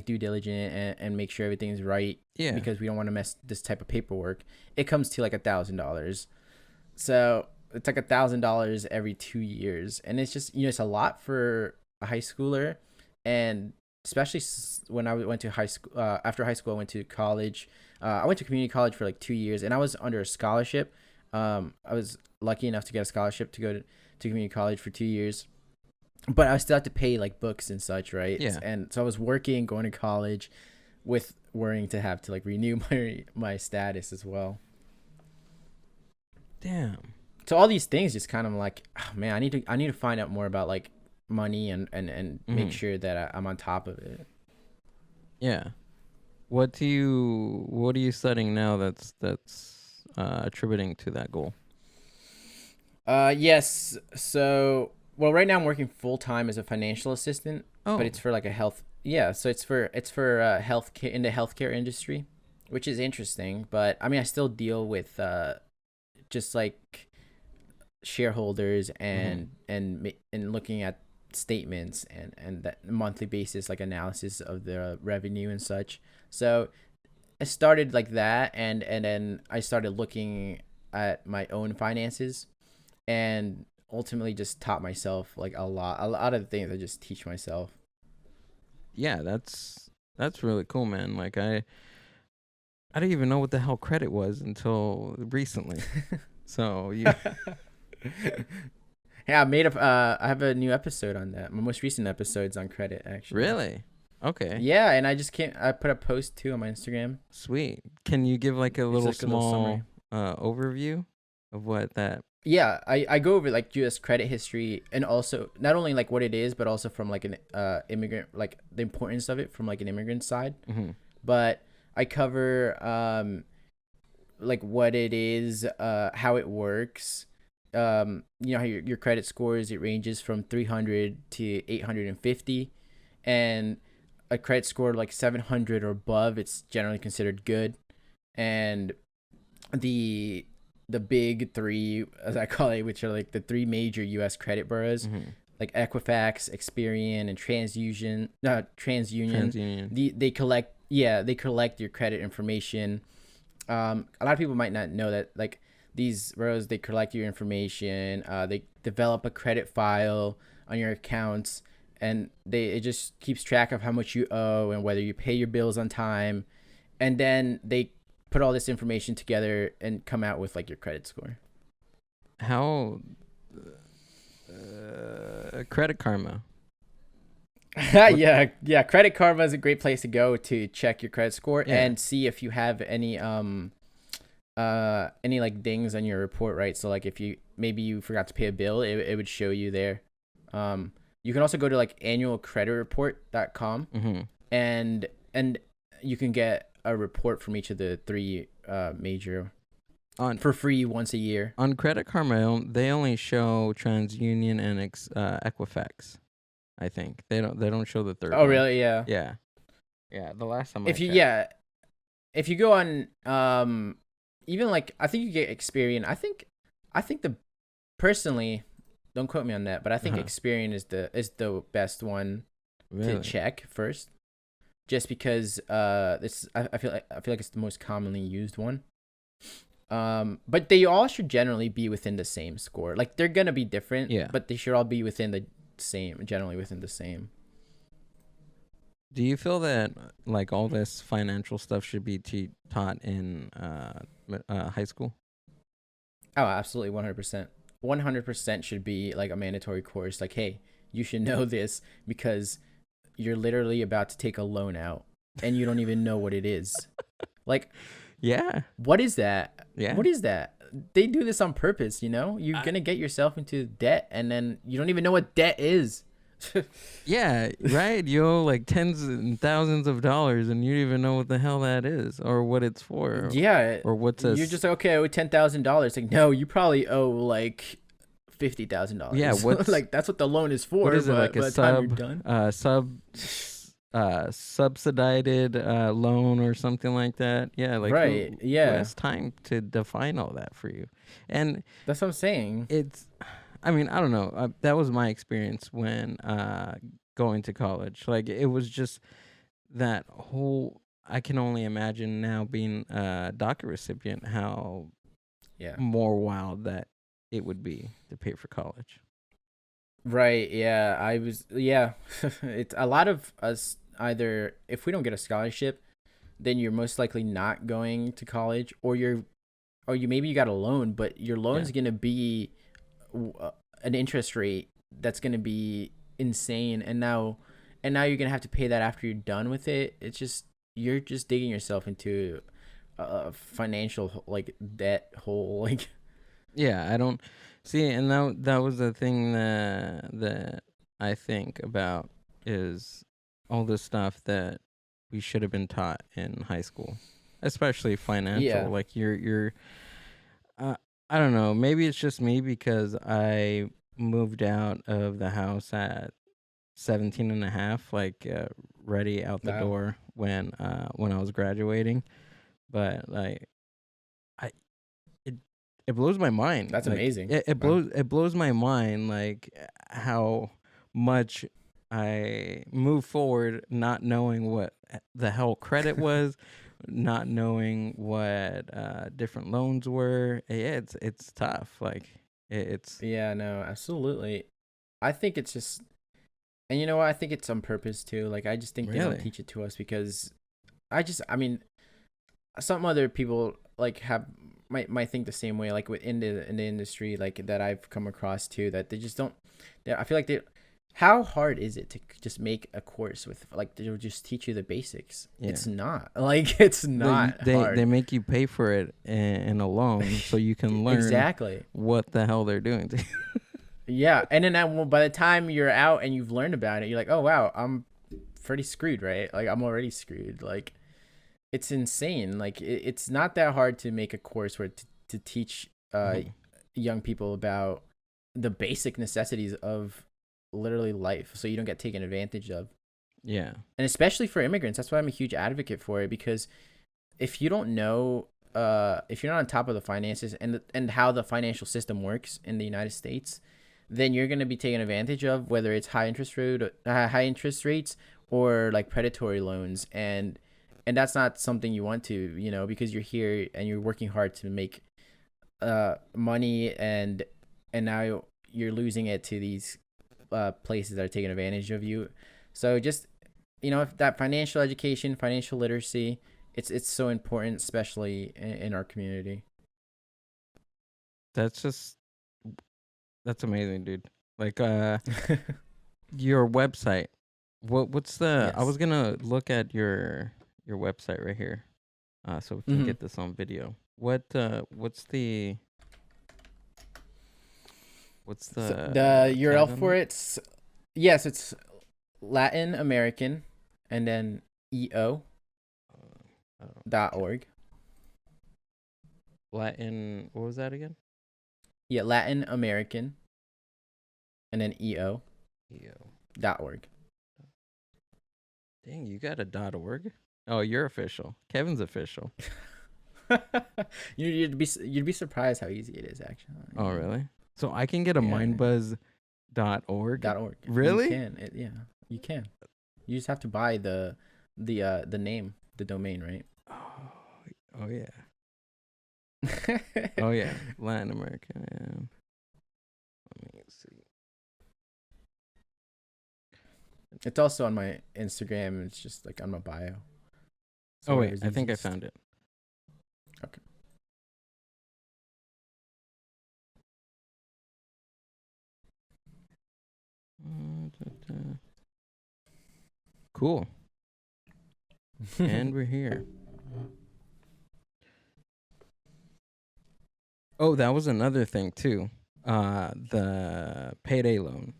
due diligent and make sure everything's right, Yeah. because we don't want to mess this type of paperwork, it comes to like $1,000. So it's like $1,000 every 2 years, and it's just it's a lot for a high schooler, and especially when I went to high school. After high school, I went to college. I went to community college for like 2 years, and I was under a scholarship. I was lucky enough to get a scholarship to go to community college for 2 years, but I still had to pay like books and such, right? Yeah. And so I was working, going to college, with worrying to have to like renew my status as well. Damn. So all these things just kind of like, oh, man, I need to find out more about like money and make sure that I'm on top of it. Yeah. What are you studying now that's attributing to that goal? Yes. So, well, right now I'm working full time as a financial assistant, Oh. but it's for like a health. Yeah, so it's for healthcare, in the healthcare industry, which is interesting. But I mean, I still deal with just like shareholders and looking at statements and that monthly basis like analysis of the revenue and such. So I started like that, and then I started looking at my own finances, and ultimately just taught myself like a lot of the things I just teach myself. Yeah, that's really cool, man. Like I didn't even know what the hell credit was until recently. So you Yeah, I have a new episode on that. My most recent episode's on credit, actually. really? Okay. Yeah, and I put a post too on my Instagram. Sweet. Can you give like a little like a little small summary. overview of what that? Yeah, I go over like US credit history, and also not only like what it is, but also from like an immigrant, like the importance of it from like an immigrant side. But I cover like what it is, how it works. How your credit scores, it ranges from 300 to 850, and a credit score like 700 or above, it's generally considered good. And the big three, as I call it, which are like the three major U.S. credit bureaus, like Equifax, Experian, and TransUnion. TransUnion. They collect your credit information. A lot of people might not know that like these bureaus, they collect your information. They develop a credit file on your accounts, and it just keeps track of how much you owe and whether you pay your bills on time, and then they put all this information together and come out with like your credit score. How Credit Karma. Yeah, Credit Karma is a great place to go to check your credit score Yeah. and see if you have any like dings on your report, right? So like if you forgot to pay a bill, it would show you there. You can also go to like annualcreditreport.com, and you can get a report from each of the three major for free once a year. On Credit Karma, they only show TransUnion and Equifax. I think they don't show the third. Oh, one. really? Yeah. Yeah. The last time if you go on even like I think you get Experian. I think the personally, don't quote me on that, but I think Experian is the best one to check first, just because this I feel like it's the most commonly used one. But they all should generally be within the same score. Like they're gonna be different, but they should all be generally within the same. Do you feel that like all this financial stuff should be taught in high school? Oh, absolutely, 100%. 100% should be like a mandatory course. Like, hey, you should know this because you're literally about to take a loan out and you don't even know what it is. Like, yeah, what is that? Yeah, what is that? They do this on purpose, You're gonna get yourself into debt, and then you don't even know what debt is. Yeah, right. You owe like tens and thousands of dollars, and you don't even know what the hell that is or what it's for. Yeah, or what's you're just like, okay, I owe $10,000. Like, no, you probably owe like $50,000. Yeah, what's like that's what the loan is for. What is it, like by a the time you're done? Subsidized loan or something like that? Yeah, like right. Who has time to define all that for you? And that's what I'm saying. I mean, I don't know. That was my experience when going to college. Like, it was just that whole. I can only imagine now being a DACA recipient how Yeah. more wild that it would be to pay for college. Right. Yeah. I was. Yeah. It's a lot of us. Either if we don't get a scholarship, then you're most likely not going to college, or you maybe you got a loan, but your Yeah. loan's gonna be an interest rate that's gonna be insane, and now you're gonna have to pay that after you're done with it. It's just you're just digging yourself into a financial like debt hole. Like Yeah, I don't see, and that was the thing that I think about is all the stuff that we should have been taught in high school, especially financial. yeah, Like you're uh, I don't know, maybe it's just me because I moved out of the house at 17 and a half, like ready out the wow, door when I was graduating, but like I it it blows my mind. that's Like amazing. it Wow. blows my mind like how much I move forward not knowing what the hell credit was, not knowing what different loans were. Yeah, it's tough. Like it's Yeah, no, absolutely. I think it's just, and you know what? I think it's on purpose too. Like I just think they don't really. teach it to us because I mean, some other people like have might think the same way, like within the industry, like that I've come across too, that they just don't. I feel like they. How hard is it to just make a course with like they'll just teach you the basics? Yeah. It's not like it's not They hard. make you pay for it in a loan so you can learn Exactly. what the hell they're doing to you. Yeah, and then by the time you're out and you've learned about it, you're like, oh wow, I'm pretty screwed, right? Like I'm already screwed. Like it's insane. Like it's not that hard to make a course where to teach Mhm. young people about the basic necessities of literally life, so you don't get taken advantage of. Yeah. And especially for immigrants, that's why I'm a huge advocate for it, because if you don't know, if you're not on top of the finances and how the financial system works in the United States, then you're going to be taken advantage of, whether it's high interest rates or like predatory loans, and that's not something you want to, because you're here and you're working hard to make money, and now you're losing it to these places that are taking advantage of you. So just if that financial education, financial literacy, it's so important, especially in our community. That's just that's amazing, dude. Like your website. What's the I Yes. was going to look at your website right here. So we can Mm-hmm. get this on video. What's So the the URL tag on for that? it's yes, it's Latin American, and then eo I don't know. dot org. Latin, what was that again? Yeah, Latin American, and then eo Yo. dot org. Dang, you got a .org? Oh, you're official. Kevin's official. You'd be surprised how easy it is, actually. Oh, really? So I can get a Yeah. mindbuzz.org? Dot org. You Really? can. Yeah, you can. You just have to buy the name, the domain, right? Oh yeah. Oh yeah. Latin America. Yeah. Let me see. It's also on my Instagram. It's just like on my bio. So Oh wait, whatever's I think I easiest. found it. Okay. Cool. And we're here. Oh, that was another thing too. The payday loan.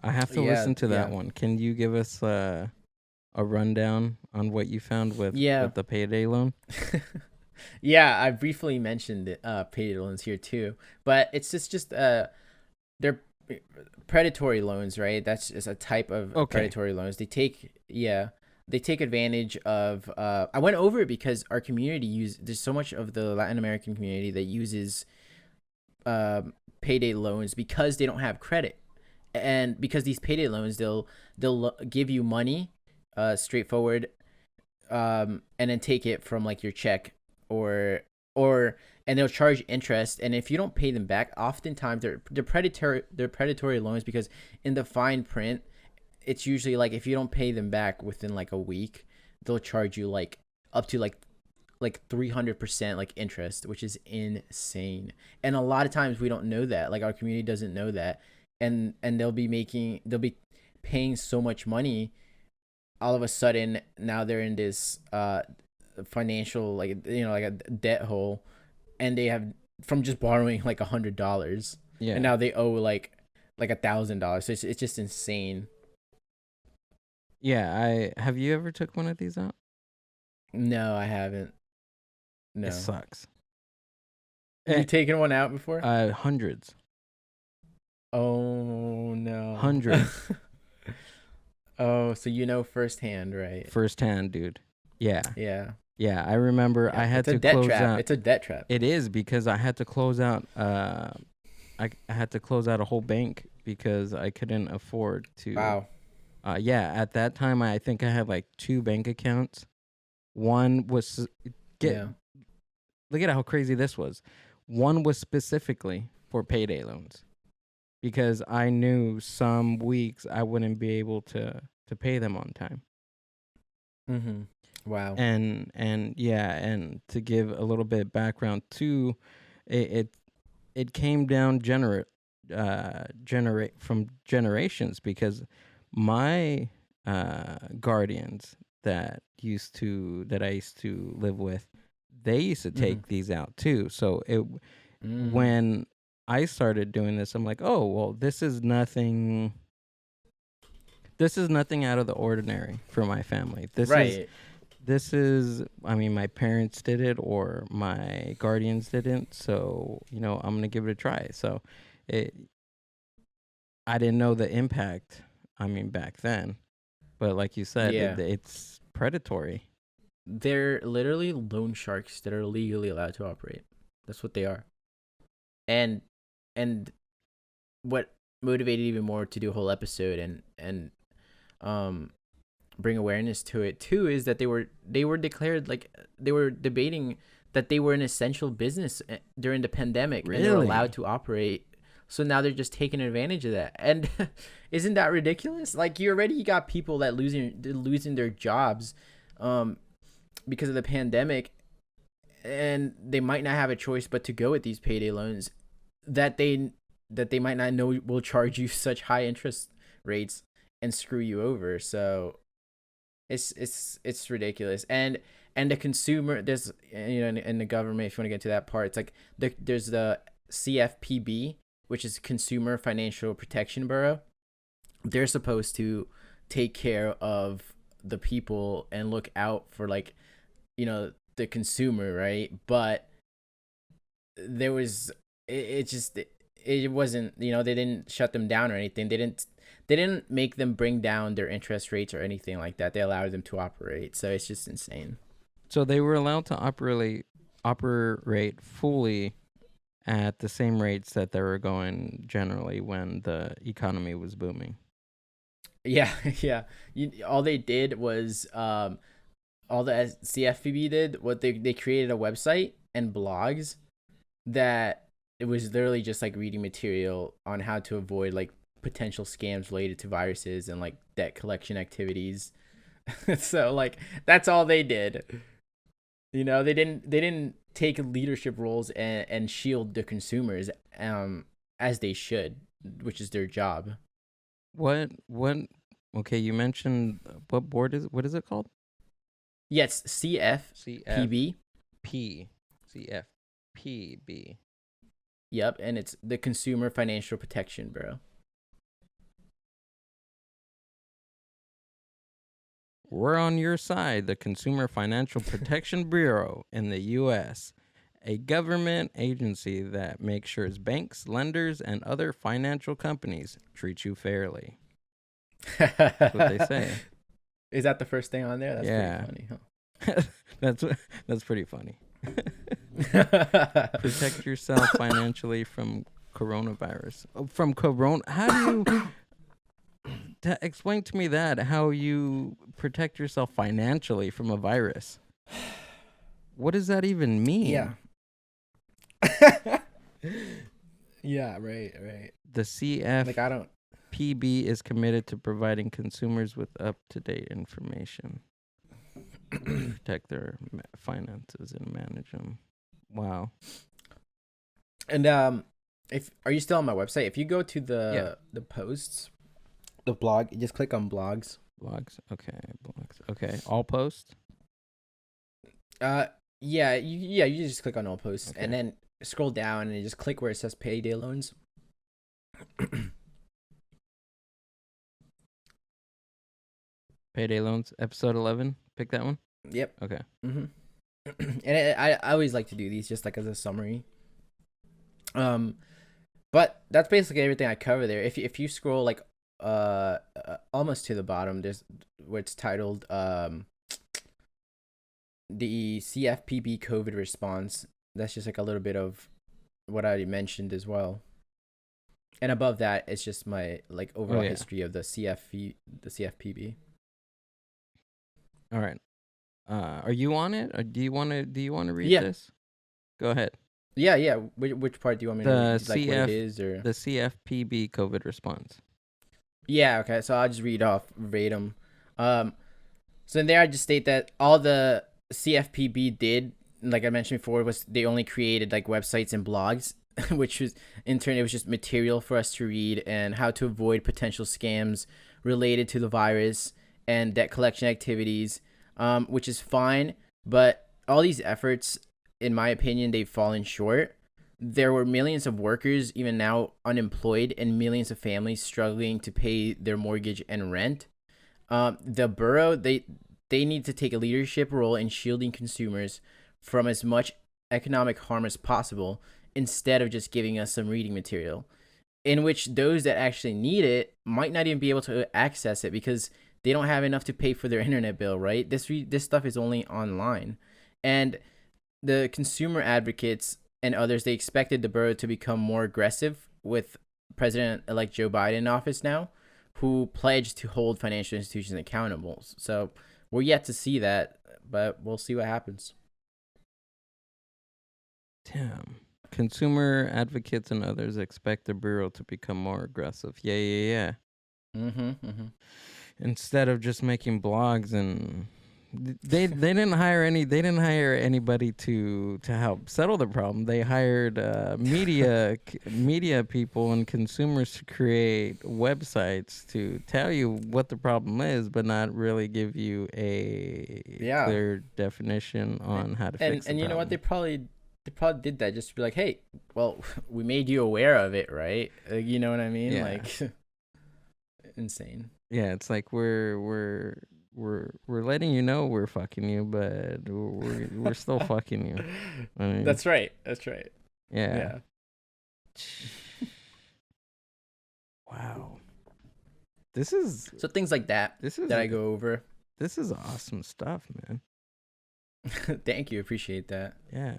I have to Yeah, listen to that yeah, one. Can you give us a rundown on what you found yeah. with the payday loan? Yeah, I briefly mentioned it, payday loans here too, but it's just they're predatory loans, right? That's just a type of Okay. predatory loans. They take advantage of. I went over it because our community there's so much of the Latin American community that uses payday loans because they don't have credit, and because these payday loans they'll give you money, straightforward, and then take it from like your check, or or and they'll charge interest, and if you don't pay them back, oftentimes they're predatory loans, because in the fine print it's usually like if you don't pay them back within like a week, they'll charge you like up to like 300% like interest, which is insane. And a lot of times we don't know that, like our community doesn't know that, and they'll be paying so much money. All of a sudden now they're in this financial, like, like a debt hole, and they have, from just borrowing like $100, Yeah. and now they owe like $1,000. So it's just insane. Yeah, have you ever took one of these out? No, I haven't. No. It sucks. Have you taken one out before? Hundreds. Oh no. Hundreds. Oh, so firsthand, right? Firsthand, dude. Yeah. Yeah. Yeah, I remember I had to close out. It's a debt trap. It is, because I had to close out I had to close out a whole bank because I couldn't afford to. Wow. Yeah, at that time I think I had like 2 bank accounts. One was Yeah. Look at how crazy this was. One was specifically for payday loans, because I knew some weeks I wouldn't be able to pay them on time. Mm-hmm. Wow. And yeah, and to give a little bit of background too, it came down from generations, because my guardians that I used to live with, they used to take these out too. So when I started doing this, I'm like, oh well, this is nothing out of the ordinary for my family. This is, I mean, my parents did it or my guardians didn't, so I'm gonna give it a try. So I didn't know the impact, I mean, back then, but like you said, it's predatory. They're literally loan sharks that are legally allowed to operate. That's what they are. And what motivated even more to do a whole episode and bring awareness to it too is that they were declared, like, they were debating that they were an essential business during the pandemic. Really? And they were allowed to operate. So now they're just taking advantage of that. And isn't that ridiculous? Like, you got people that losing their jobs because of the pandemic, and they might not have a choice but to go with these payday loans that they might not know will charge you such high interest rates and screw you over. So it's ridiculous. And the consumer, there's, in the government, if you want to get to that part, it's like there's the CFPB, which is Consumer Financial Protection Bureau. They're supposed to take care of the people and look out for, like, the consumer, right? But there was, it wasn't, they didn't shut them down or anything. They didn't make them bring down their interest rates or anything like that. They allowed them to operate. So it's just insane. So they were allowed to operate fully at the same rates that they were going generally when the economy was booming. Yeah, yeah. All they did was, all the CFPB did, what they created a website and blogs that it was literally just like reading material on how to avoid like potential scams related to viruses and like debt collection activities. So like that's all they did. They didn't take leadership roles and shield the consumers as they should, which is their job. What okay, you mentioned what is it called? Yes, CFPB. CFPB. Yep, and it's the Consumer Financial Protection Bureau. We're on your side, the Consumer Financial Protection Bureau in the U.S., a government agency that makes sure banks, lenders, and other financial companies treat you fairly. That's what they say. Is that the first thing on there? That's pretty funny, huh? That's pretty funny. Protect yourself financially from coronavirus. From corona. How do you explain to me how you protect yourself financially from a virus? What does that even mean? Yeah. Yeah, right. The Like I don't. CFPB is committed to providing consumers with up-to-date information, protect their finances, and manage them. Wow. And if are you still on my website? If you go to Yeah. the posts, the blog, you just click on blogs. Blogs. Okay. Blogs. Okay. All posts. You just click on all posts Okay. and then scroll down and you just click where it says payday loans. Payday loans. Episode 11. Pick that one. Yep. Okay. And I always like to do these just like as a summary. But that's basically everything I cover there. If you scroll like almost to the bottom, there's where it's titled the CFPB COVID response. That's just like a little bit of what I already mentioned as well. And above that, it's just my like overall history of the CFPB. All right. Are you on it, or do you want to read this? Go ahead. Yeah. Which part do you want me to read? Like what it is, or the CFPB COVID response? Yeah. Okay. So I'll just read off verbatim. So in there, I just state that all the CFPB did, like I mentioned before, was they only created like websites and blogs, which was in turn it was just material for us to read and how to avoid potential scams related to the virus and debt collection activities, which is fine. But all these efforts, in my opinion, they've fallen short. There were millions of workers even now unemployed and millions of families struggling to pay their mortgage and rent. The borough, they need to take a leadership role in shielding consumers from as much economic harm as possible instead of just giving us some reading material, in which those that actually need it might not even be able to access it because they don't have enough to pay for their internet bill, right? This stuff is only online. And the consumer advocates and others, they expected the borough to become more aggressive with President-elect Joe Biden in office now, who pledged to hold financial institutions accountable. So we're yet to see that, but we'll see what happens. Damn. Consumer advocates and others expect the bureau to become more aggressive. Yeah. Instead of just making blogs, and they didn't hire anybody to help settle the problem. They hired media people and consumers to create websites to tell you what the problem is, but not really give you a clear definition on how to fix it. And you know what, they probably did that just to be like, hey, well, we made you aware of it, right? You know what I mean? Yeah. Like insane. Yeah, it's like we're letting you know we're fucking you, but we're still fucking you. I mean, That's right. Yeah. Wow. This is So things like that. That I go over. This is awesome stuff, man. Thank you. Appreciate that. Yeah.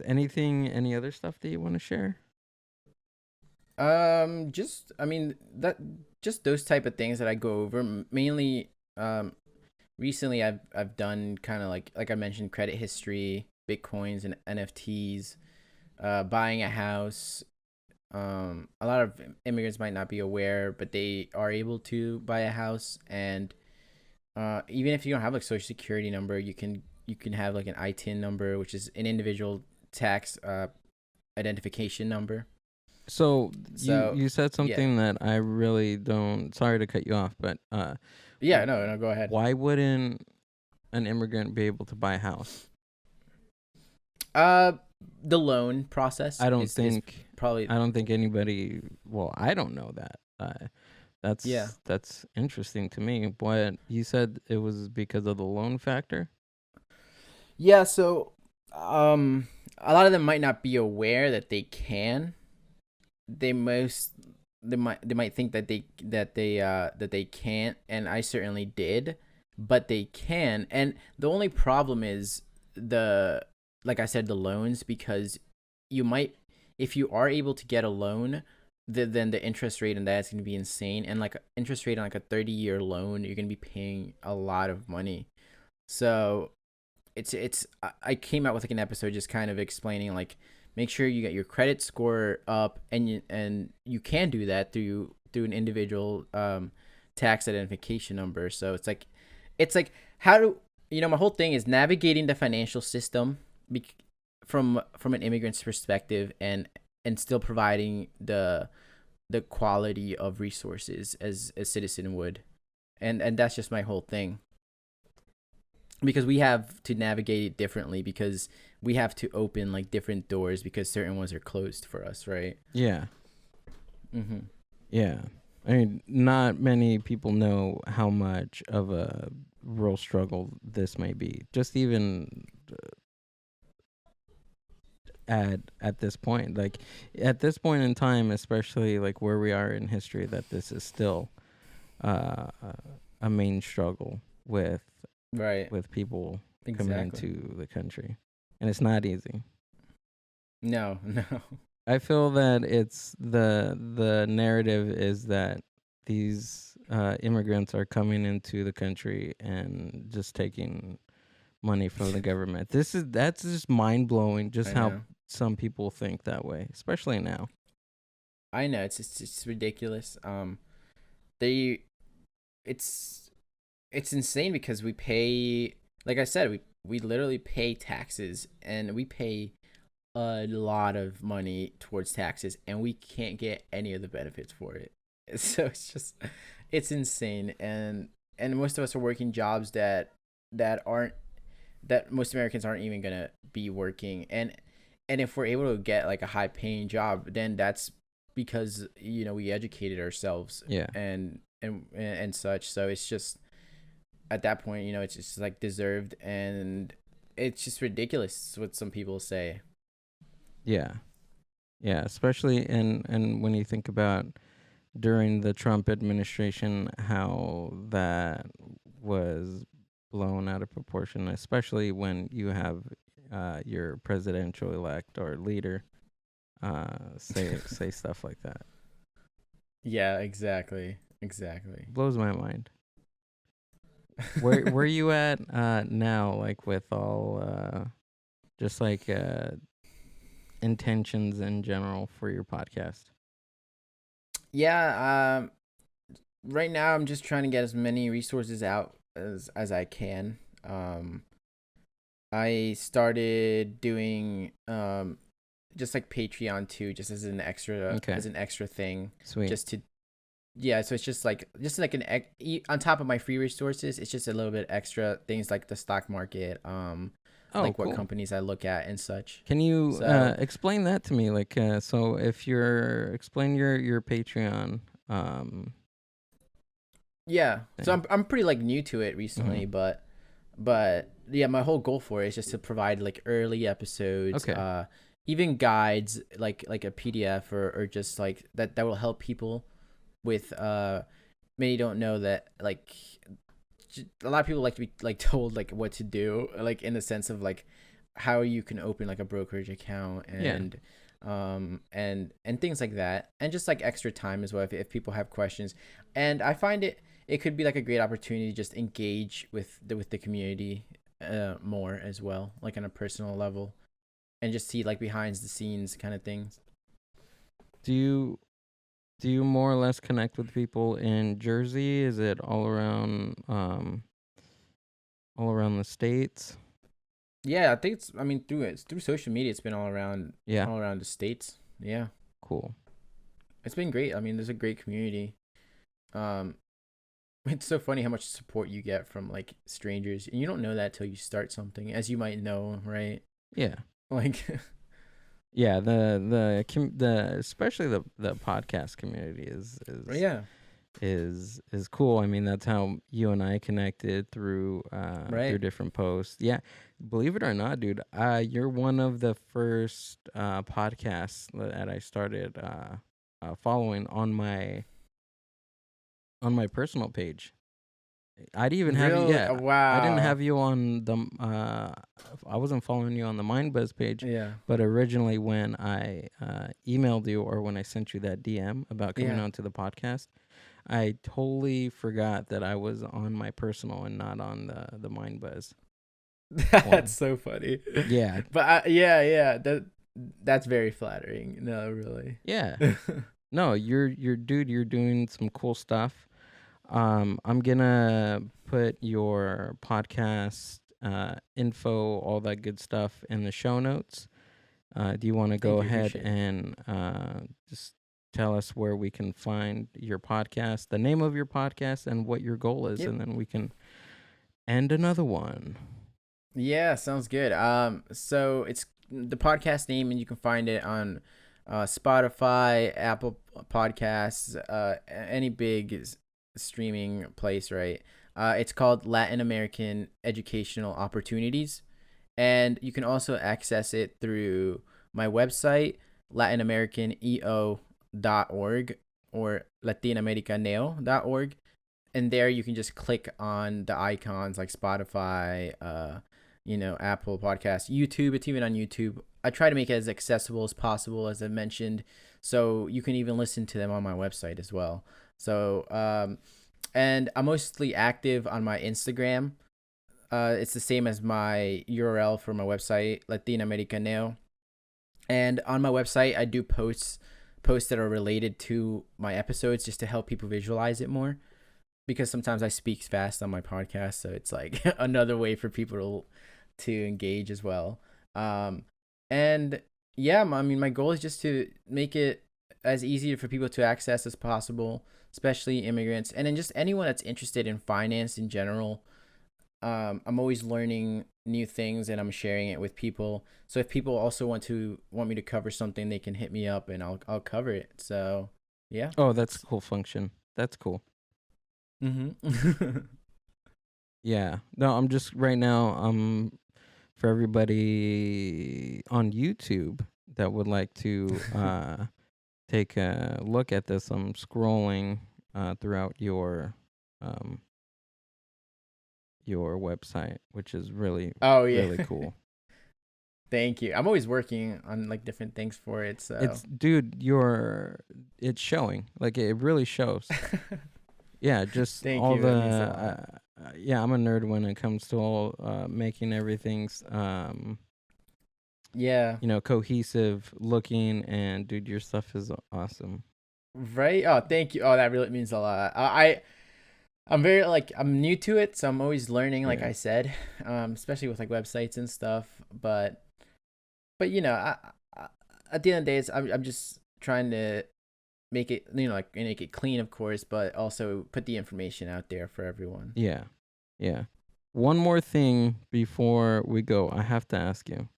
Any other stuff that you want to share? Just those type of things that I go over mainly. Recently I've done kind of like I mentioned, credit history, Bitcoins and NFTs, buying a house. A lot of immigrants might not be aware, but they are able to buy a house, and even if you don't have like social security number, you can have like an ITIN number, which is an individual tax identification number. So you said something that I really don't. Sorry to cut you off, but no, go ahead. Why wouldn't an immigrant be able to buy a house? The loan process. I don't think anybody. Well, I don't know that. That's interesting to me. But you said it was because of the loan factor. Yeah. So, a lot of them might not be aware that they can. They might think that they can't, and I certainly did, but they can. And the only problem is like I said, the loans, because you might, if you are able to get a loan, then the interest rate on that is going to be insane. And like interest rate on like a 30-year loan, you're going to be paying a lot of money. So I came out with like an episode just kind of explaining like make sure you get your credit score up, and you can do that through an individual tax identification number. So it's like how do my whole thing is navigating the financial system from an immigrant's perspective, and still providing the quality of resources as a citizen would, and that's just my whole thing, because we have to navigate it differently, because we have to open like different doors because certain ones are closed for us, right? Yeah. Mm-hmm. Yeah. I mean, not many people know how much of a real struggle this may be. Just even at this point, like at this point in time, especially like where we are in history, that this is still a main struggle with Right. people coming Exactly. into the country, and it's not easy. No. I feel that it's the narrative is that these immigrants are coming into the country and just taking money from the government. That's just mind blowing. Just I how know. some people think that way, especially now. I know. It's ridiculous. They it's it's insane because we pay, like I said, we literally pay taxes, and we pay a lot of money towards taxes, and we can't get any of the benefits for it. So it's insane, and most of us are working jobs that aren't that most Americans aren't even gonna be working, and if we're able to get like a high paying job, then that's because we educated ourselves, Yeah. and such. So it's just at that point, it's just like deserved, and it's just ridiculous what some people say. Yeah. Yeah, especially and when you think about during the Trump administration, how that was blown out of proportion, especially when you have your presidential elect or leader say stuff like that. Yeah, exactly. Blows my mind. Where you at now, like with all just like intentions in general for your podcast? Yeah, right now I'm just trying to get as many resources out as I can. I started doing just like Patreon too, just as an Okay. extra thing, Sweet. just to yeah. So it's just like on top of my free resources, it's just a little bit extra things like the stock market, Oh, like what cool. companies I look at and such. Can you So explain that to me? Like, so if you're explain your Patreon yeah, so thing. I'm pretty like new to it Hmm. recently, but yeah, my whole goal for it is just to provide like early episodes, Okay. even guides, like a PDF, or just like that will help people with many don't know that like a lot of people like to be like told like what to do, like in the sense of like how you can open like a brokerage account, Yeah. and things like that, and just like extra time as well if people have questions. And I find it could be like a great opportunity to just engage with the community more as well, like on a personal level, and just see like behind the scenes kind of things. Do you more or less connect with people in Jersey? Is it all around the states? Yeah, I think it's through social media. It's been Yeah. all around the states. Yeah, Cool. it's been great. I mean, there's a great community. Um, it's so funny how much support you get from like strangers, and you don't know that till you start something, as you might know, right? Yeah. Like, Yeah, the especially the podcast community yeah, is cool. I mean, that's how you and I connected through right. different posts. Yeah, believe it or not, dude, you're one of the first podcasts that I started following on my personal page. I didn't even have you. Really? Yeah, I didn't Wow. have you on the. I wasn't following you on the Mindbuzz page, Yeah. but originally when I emailed you or when I sent you that DM about coming Yeah. on to the podcast, I totally forgot that I was on my personal and not on the Mindbuzz. That's one. so funny. Yeah, But yeah, that's very flattering. No, really. yeah. No, you're dude. You're doing some cool stuff. I'm gonna put your podcast info, all that good stuff, in the show notes. Do you want to Thank go you. ahead Appreciate it. and just tell us where we can find your podcast, the name of your podcast, and what your goal is, Yep. and then we can end another one. Yeah, sounds good. So it's the podcast name, and you can find it on Spotify, Apple Podcasts, any big streaming place, right? It's called Latin American Educational Opportunities, and you can also access it through my website, latinamericaneo.org or latinamericaneo.org, and there you can just click on the icons like Spotify, Apple Podcasts, YouTube. It's even on YouTube. I try to make it as accessible as possible, as I mentioned, so you can even listen to them on my website as well. So, and I'm mostly active on my Instagram. It's the same as my URL for my website, Latinamericano. And on my website, I do posts that are related to my episodes just to help people visualize it more, because sometimes I speak fast on my podcast, so it's like another way for people to engage as well. And yeah, I mean, my goal is just to make it as easy for people to access as possible, especially immigrants, and then just anyone that's interested in finance in general. I'm always learning new things, and I'm sharing it with people. So if people also want me to cover something, they can hit me up, and I'll cover it. So yeah. Oh, that's a cool function. That's cool. Mm-hmm. Yeah. No, I'm just right now. For everybody on YouTube that would like to take a look at this, I'm scrolling throughout your website, which is really Oh yeah. really cool. Thank you. I'm always working on like different things for it. So It's dude, it's showing. Like it really shows. Yeah, just thank all you. the That means a lot. yeah, I'm a nerd when it comes to all making everything's Yeah. cohesive looking, and dude, your stuff is awesome. Right. Oh, thank you. Oh, that really means a lot. I'm very like I'm new to it, so I'm always learning. Like Yeah. I said, especially with like websites and stuff. But at the end of the day, I'm just trying to make it like make it clean, of course, but also put the information out there for everyone. Yeah. Yeah. One more thing before we go, I have to ask you.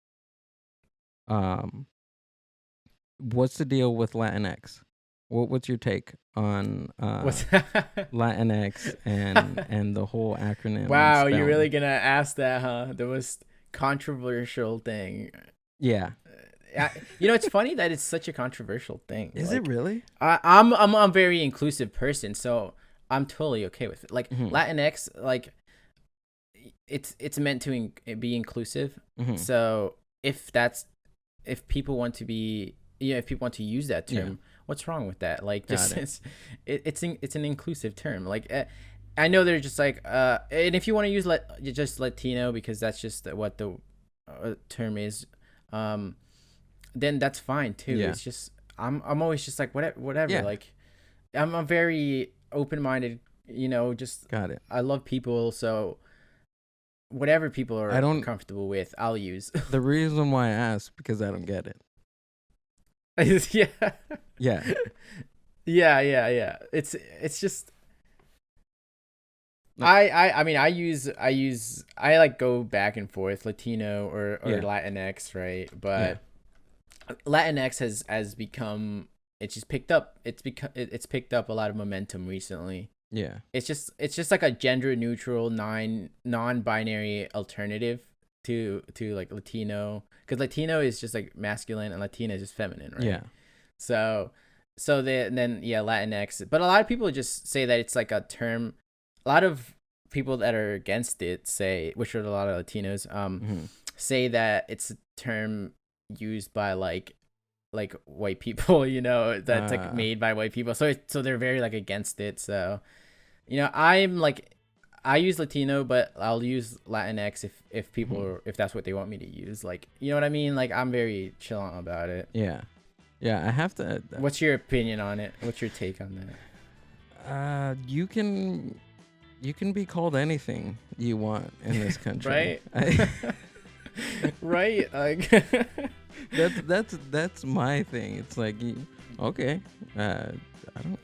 What's the deal with Latinx? What's your take on What's Latinx and the whole acronym and Wow, you're really spelling? gonna ask that, huh? The most controversial thing. Yeah. It's funny that it's such a controversial thing. Is it Like, really? I'm a very inclusive person, so I'm totally okay with it. Like Mm-hmm. Latinx, like it's meant to be inclusive. Mm-hmm. So if people want to be, if people want to use that term, Yeah. what's wrong with that? Like, Got just it. it's an inclusive term. Like, I know they're just like, and if you want to use just Latino because that's just what the term is, then that's fine too. Yeah. It's just I'm always just like whatever. Yeah. Like, I'm a very open minded. Just Got it. I love people, so whatever people I are don't. comfortable with, I'll use. The reason why I asked because I don't get it. Yeah. Yeah. Yeah. It's just No. I mean I like go back and forth Latino or Yeah. Latinx, right? But Latinx has become, it's just picked up, it's picked up a lot of momentum recently. Yeah. It's just like a gender neutral non-binary alternative to like Latino, because Latino is just like masculine and Latina is just feminine, right? Yeah. So then yeah, Latinx. But a lot of people just say that it's like a term. A lot of people that are against it say, which are a lot of Latinos, Mm-hmm. say that it's a term used by like white people, that's like made by white people. So they're very like against it. So, I'm like, I use Latino, but I'll use Latinx if people if that's what they want me to use. Like, you know what I mean? Like, I'm very chill about it. Yeah. I have to. What's your opinion on it? What's your take on that? You can be called anything you want in this country, right? Right. Like, that's my thing. It's like, okay, I don't.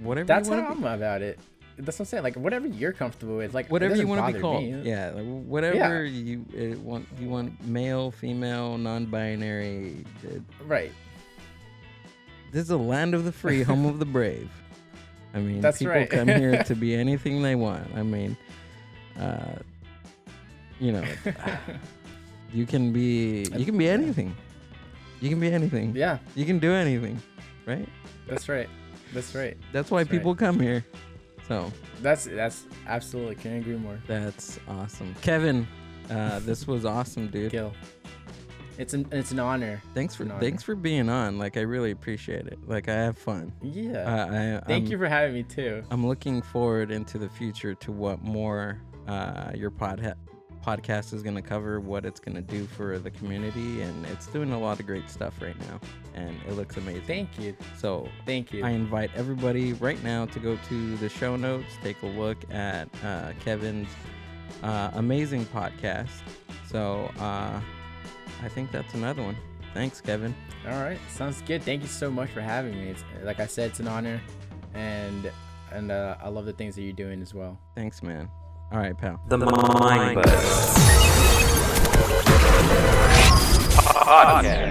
Whatever. That's you how I'm about it. That's what I'm saying. Like, whatever you're comfortable with, like whatever you want to be called. Me. Yeah, like whatever you want. You want male, female, non-binary. Right. This is a land of the free, home of the brave. I mean, that's people right. come here to be anything they want. I mean, you know, you can be anything. You can be anything. Yeah. You can do anything, right? That's right. That's right. That's why people come here. So that's absolutely, can't agree more. That's awesome, Kevin. This was awesome, dude. Gil, it's an honor. Thanks for being on. Like, I really appreciate it. Like, I have fun. Yeah. Thank you for having me too. I'm looking forward into the future to what more your podcast is going to cover, what it's going to do for the community, and it's doing a lot of great stuff right now, and it looks amazing. Thank you. So thank you. I invite everybody right now to go to the show notes, take a look at Kevin's amazing podcast. So I think that's another one. Thanks, Kevin. All right, sounds good. Thank you so much for having me. It's, like I said, it's an honor, and I love the things that you're doing as well. Thanks, man. All right, pal. The Mindbuzz podcast.